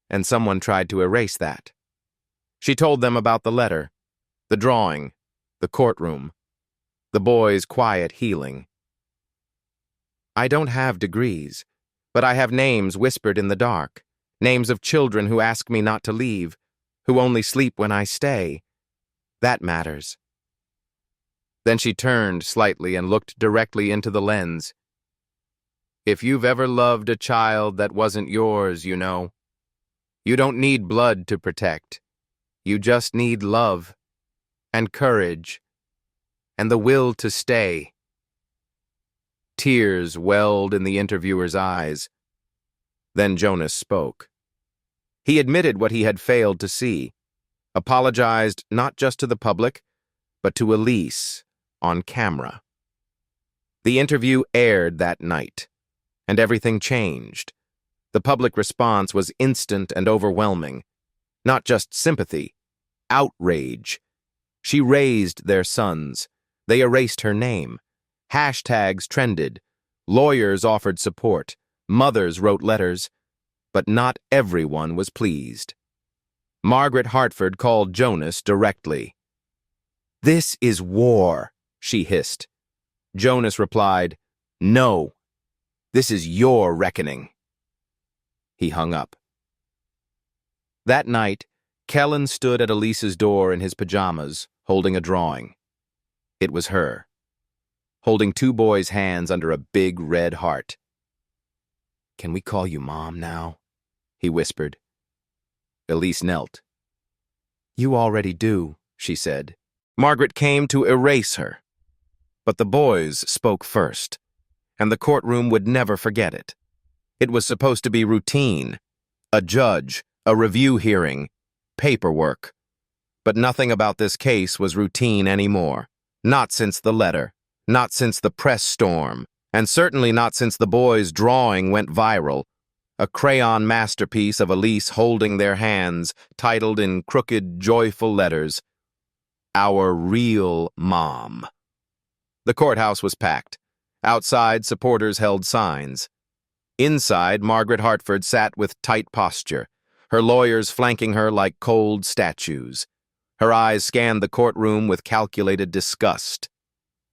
and someone tried to erase that." She told them about the letter, the drawing, the courtroom. the boy's quiet healing. I don't have degrees, but I have names whispered in the dark, names of children who ask me not to leave, who only sleep when I stay. That matters. Then she turned slightly and looked directly into the lens. If you've ever loved a child that wasn't yours, you know, you don't need blood to protect. You just need love and courage and the will to stay. Tears welled in the interviewer's eyes. Then Jonas spoke. He admitted what he had failed to see, apologized not just to the public, but to Elise on camera. The interview aired that night, and everything changed. The public response was instant and overwhelming. Not just sympathy, outrage. She raised their sons. They erased her name. Hashtags trended. Lawyers offered support. Mothers wrote letters. But not everyone was pleased. Margaret Hartford called Jonas directly. "This is war," she hissed. Jonas replied, "No, this is your reckoning." He hung up. That night, Kellen stood at Elise's door in his pajamas, holding a drawing. It was her, holding two boys' hands under a big red heart. "Can we call you Mom now?" he whispered. Elise knelt. "You already do," she said. Margaret came to erase her. But the boys spoke first, and the courtroom would never forget it. It was supposed to be routine, a judge, a review hearing, paperwork. But nothing about this case was routine anymore. Not since the letter, not since the press storm, and certainly not since the boys' drawing went viral. A crayon masterpiece of Elise holding their hands, titled in crooked, joyful letters, "Our Real Mom." The courthouse was packed. Outside, supporters held signs. Inside, Margaret Hartford sat with tight posture, her lawyers flanking her like cold statues. Her eyes scanned the courtroom with calculated disgust.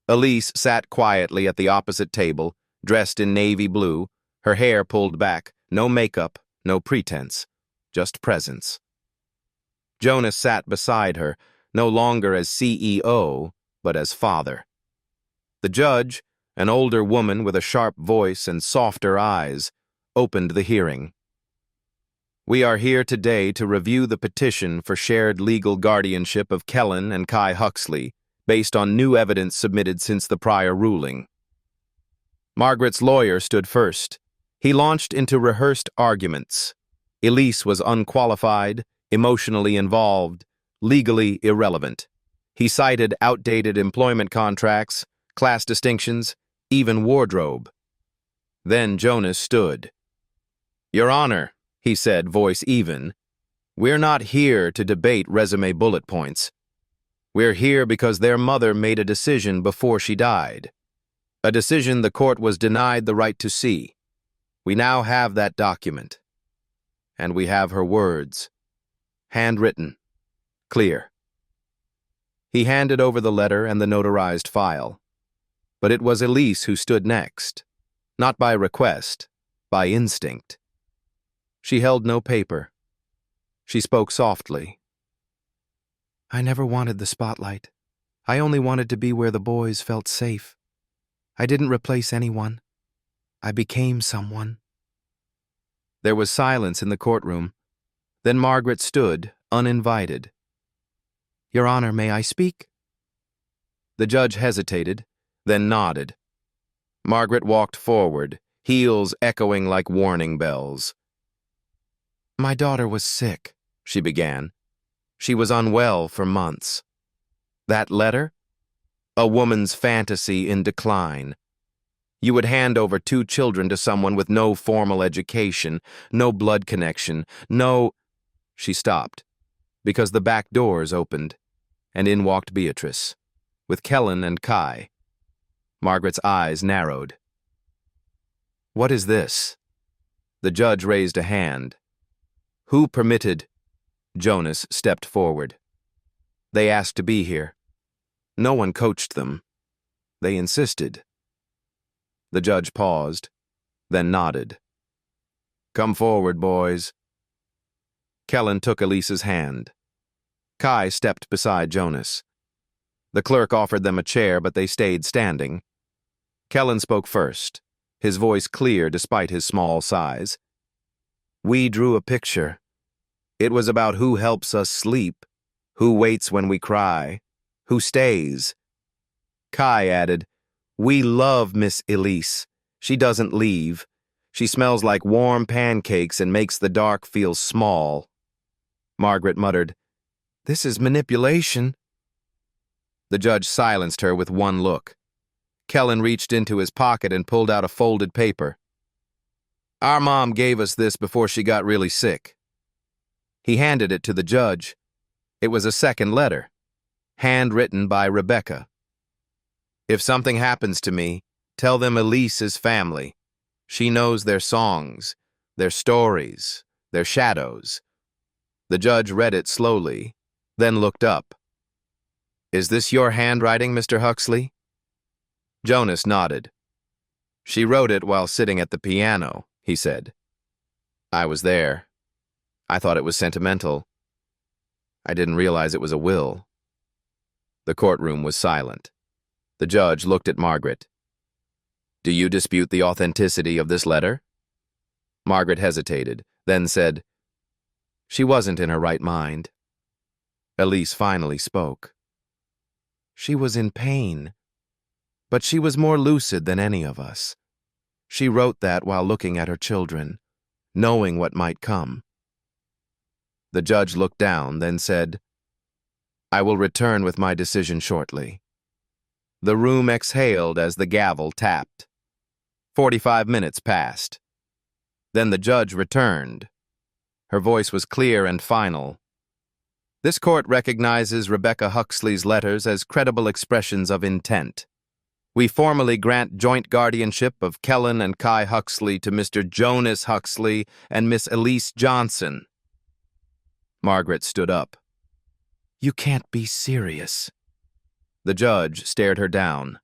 Elise sat quietly at the opposite table, dressed in navy blue, her hair pulled back, no makeup, no pretense, just presence. Jonas sat beside her, no longer as CEO, but as father. The judge, an older woman with a sharp voice and softer eyes, opened the hearing. "We are here today to review the petition for shared legal guardianship of Kellen and Kai Huxley, based on new evidence submitted since the prior ruling." Margaret's lawyer stood first. He launched into rehearsed arguments. Elise was unqualified, emotionally involved, legally irrelevant. He cited outdated employment contracts, class distinctions, even wardrobe. Then Jonas stood. "Your Honor," he said, voice even, "we're not here to debate resume bullet points. We're here because their mother made a decision before she died. A decision the court was denied the right to see. We now have that document. And we have her words. Handwritten. Clear." He handed over the letter and the notarized file. But it was Elise who stood next. Not by request, by instinct. She held no paper. She spoke softly. "I never wanted the spotlight. I only wanted to be where the boys felt safe. I didn't replace anyone. I became someone." There was silence in the courtroom. Then Margaret stood, uninvited. "Your Honor, may I speak?" The judge hesitated, then nodded. Margaret walked forward, heels echoing like warning bells. "My daughter was sick," she began. "She was unwell for months. That letter? A woman's fantasy in decline. You would hand over 2 children to someone with no formal education, no blood connection, no—" She stopped, because the back doors opened, and in walked Beatrice, with Kellen and Kai. Margaret's eyes narrowed. "What is this?" The judge raised a hand. "Who permitted—" Jonas stepped forward. "They asked to be here. No one coached them. They insisted. The judge paused, then nodded. "Come forward, boys." Kellen took Elise's hand. Kai stepped beside Jonas. The clerk offered them a chair, but they stayed standing. Kellen spoke first, his voice clear despite his small size. "We drew a picture. It was about who helps us sleep, who waits when we cry, who stays." Kai added, "We love Miss Elise. She doesn't leave. She smells like warm pancakes and makes the dark feel small." Margaret muttered, "This is manipulation." The judge silenced her with one look. Kellen reached into his pocket and pulled out a folded paper. "Our mom gave us this before she got really sick." He handed it to the judge. It was a second letter, handwritten by Rebecca. "If something happens to me, tell them Elise is family. She knows their songs, their stories, their shadows." The judge read it slowly, then looked up. "Is this your handwriting, Mr. Huxley?" Jonas nodded. "She wrote it while sitting at the piano," he said. "I was there. I thought it was sentimental. I didn't realize it was a will." The courtroom was silent. The judge looked at Margaret. "Do you dispute the authenticity of this letter?" Margaret hesitated, then said, "She wasn't in her right mind." Elise finally spoke. "She was in pain, but she was more lucid than any of us. She wrote that while looking at her children, knowing what might come." The judge looked down, then said, "I will return with my decision shortly." The room exhaled as the gavel tapped. 45 minutes passed. Then the judge returned. Her voice was clear and final. "This court recognizes Rebecca Huxley's letters as credible expressions of intent. We formally grant joint guardianship of Kellen and Kai Huxley to Mr. Jonas Huxley and Miss Elise Johnson." Margaret stood up. "You can't be serious." The judge stared her down.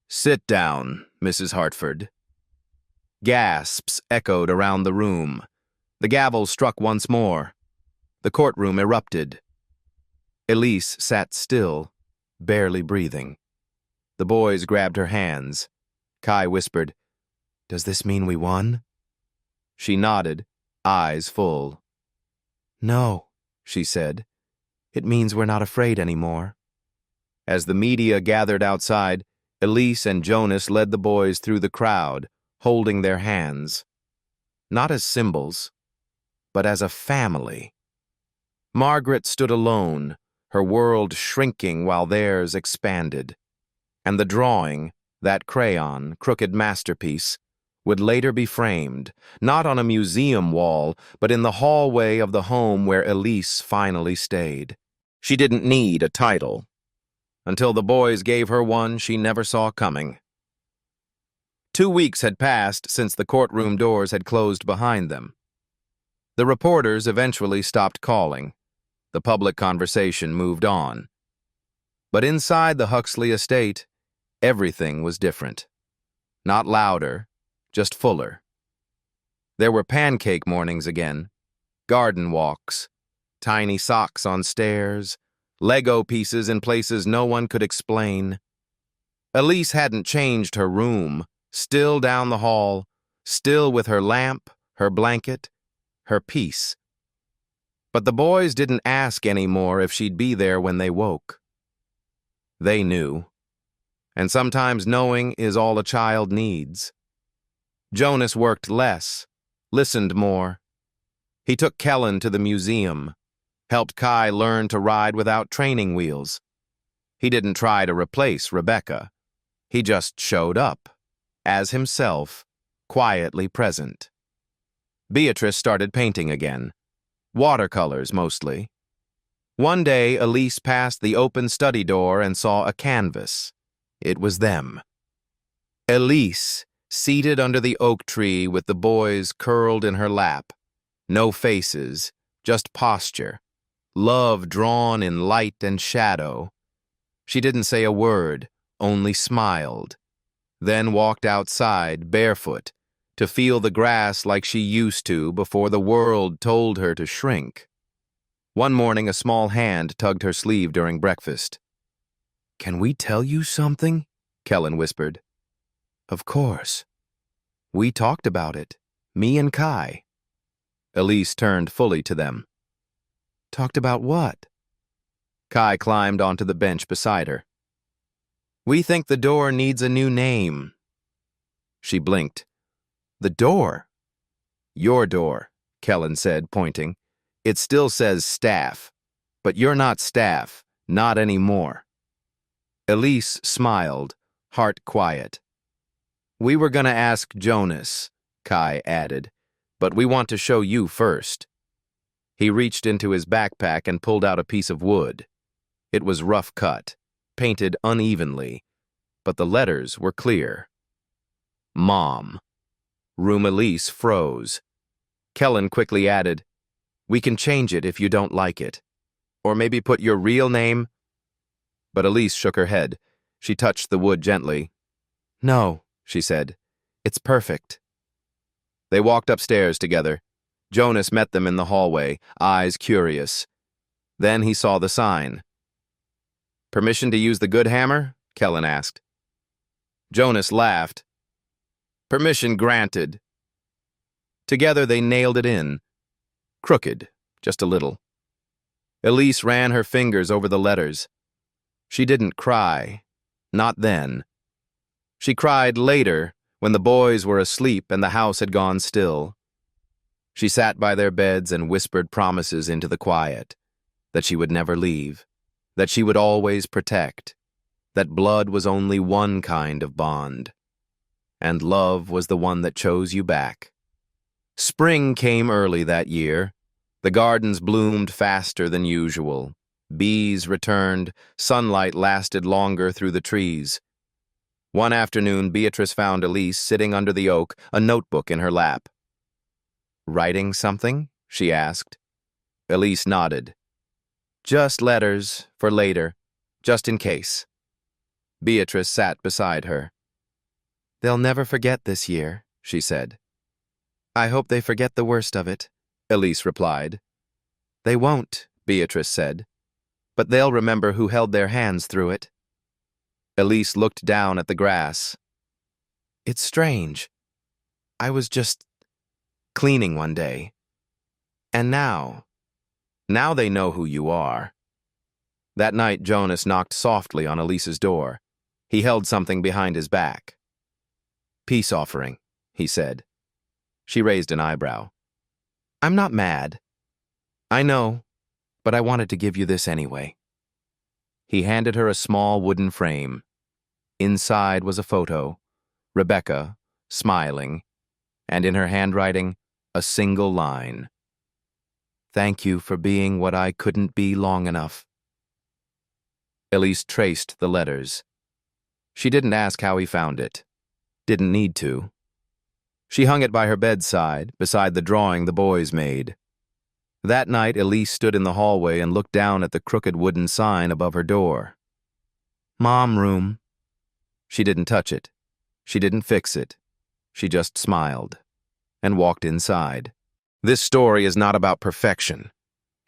"Sit down, Mrs. Hartford." Gasps echoed around the room. The gavel struck once more. The courtroom erupted. Elise sat still, barely breathing. The boys grabbed her hands. Kai whispered, "Does this mean we won?" She nodded, eyes full. "No," she said. "It means we're not afraid anymore." As the media gathered outside, Elise and Jonas led the boys through the crowd, holding their hands. Not as symbols, but as a family. Margaret stood alone, her world shrinking while theirs expanded. And the drawing, that crayon, crooked masterpiece, would later be framed, not on a museum wall, but in the hallway of the home where Elise finally stayed. She didn't need a title. Until the boys gave her one she never saw coming. 2 weeks had passed since the courtroom doors had closed behind them. The reporters eventually stopped calling. The public conversation moved on. But inside the Huxley estate, everything was different. Not louder, just fuller. There were pancake mornings again, garden walks, tiny socks on stairs, Lego pieces in places no one could explain. Elise hadn't changed her room, still down the hall, still with her lamp, her blanket, her peace. But the boys didn't ask anymore if she'd be there when they woke. They knew. And sometimes knowing is all a child needs. Jonas worked less, listened more. He took Kellen to the museum, helped Kai learn to ride without training wheels. He didn't try to replace Rebecca. He just showed up, as himself, quietly present. Beatrice started painting again. Watercolors, mostly. One day, Elise passed the open study door and saw a canvas. It was them. Elise, seated under the oak tree with the boys curled in her lap. No faces, just posture. Love drawn in light and shadow. She didn't say a word, only smiled, then walked outside barefoot to feel the grass like she used to before the world told her to shrink. One morning, a small hand tugged her sleeve during breakfast. "Can we tell you something?" Kellen whispered. "Of course. We talked about it, me and Kai." Elise turned fully to them. "Talked about what?" Kai climbed onto the bench beside her. "We think the door needs a new name." She blinked. "The door?" "Your door," Kellen said, pointing. "It still says staff, but you're not staff, not anymore." Elise smiled, heart quiet. "We were gonna ask Jonas," Kai added, "but we want to show you first." He reached into his backpack and pulled out a piece of wood. It was rough cut, painted unevenly, but the letters were clear. Mom. Room Elise froze. Kellen quickly added, "We can change it if you don't like it. Or maybe put your real name." But Elise shook her head. She touched the wood gently. "No," she said. "It's perfect." They walked upstairs together. Jonas met them in the hallway, eyes curious. Then he saw the sign. "Permission to use the good hammer?" Kellen asked. Jonas laughed. "Permission granted." Together they nailed it in. Crooked, just a little. Elise ran her fingers over the letters. She didn't cry. Not then. She cried later, when the boys were asleep and the house had gone still. She sat by their beds and whispered promises into the quiet, that she would never leave, that she would always protect, that blood was only one kind of bond, and love was the one that chose you back. Spring came early that year. The gardens bloomed faster than usual. Bees returned, sunlight lasted longer through the trees. One afternoon, Beatrice found Elise sitting under the oak, a notebook in her lap. "Writing something?" she asked. Elise nodded. "Just letters, for later, just in case." Beatrice sat beside her. "They'll never forget this year," she said. "I hope they forget the worst of it," Elise replied. "They won't," Beatrice said, "but they'll remember who held their hands through it." Elise looked down at the grass. "It's strange. I was just cleaning one day. And now they know who you are." That night, Jonas knocked softly on Elise's door. He held something behind his back. "Peace offering," he said. She raised an eyebrow. "I'm not mad." "I know, but I wanted to give you this anyway." He handed her a small wooden frame. Inside was a photo, Rebecca, smiling, and in her handwriting, a single line. "Thank you for being what I couldn't be long enough." Elise traced the letters. She didn't ask how he found it. Didn't need to. She hung it by her bedside, beside the drawing the boys made. That night, Elise stood in the hallway and looked down at the crooked wooden sign above her door. "Mom room." She didn't touch it. She didn't fix it. She just smiled and walked inside. This story is not about perfection.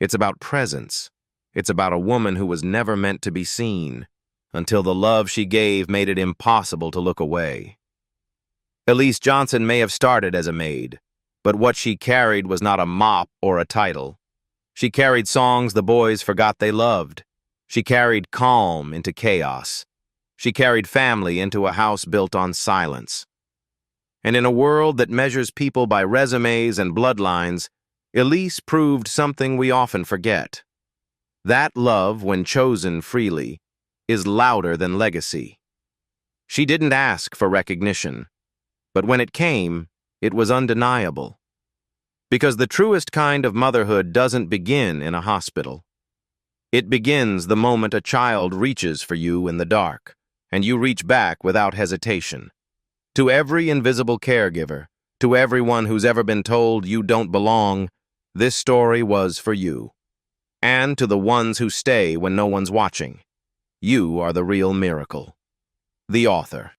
It's about presence. It's about a woman who was never meant to be seen, until the love she gave made it impossible to look away. Elise Johnson may have started as a maid, but what she carried was not a mop or a title. She carried songs the boys forgot they loved. She carried calm into chaos. She carried family into a house built on silence. And in a world that measures people by resumes and bloodlines, Elise proved something we often forget. That love, when chosen freely, is louder than legacy. She didn't ask for recognition, but when it came, it was undeniable. Because the truest kind of motherhood doesn't begin in a hospital. It begins the moment a child reaches for you in the dark, and you reach back without hesitation. To every invisible caregiver, to everyone who's ever been told you don't belong, this story was for you. And to the ones who stay when no one's watching, you are the real miracle. The author.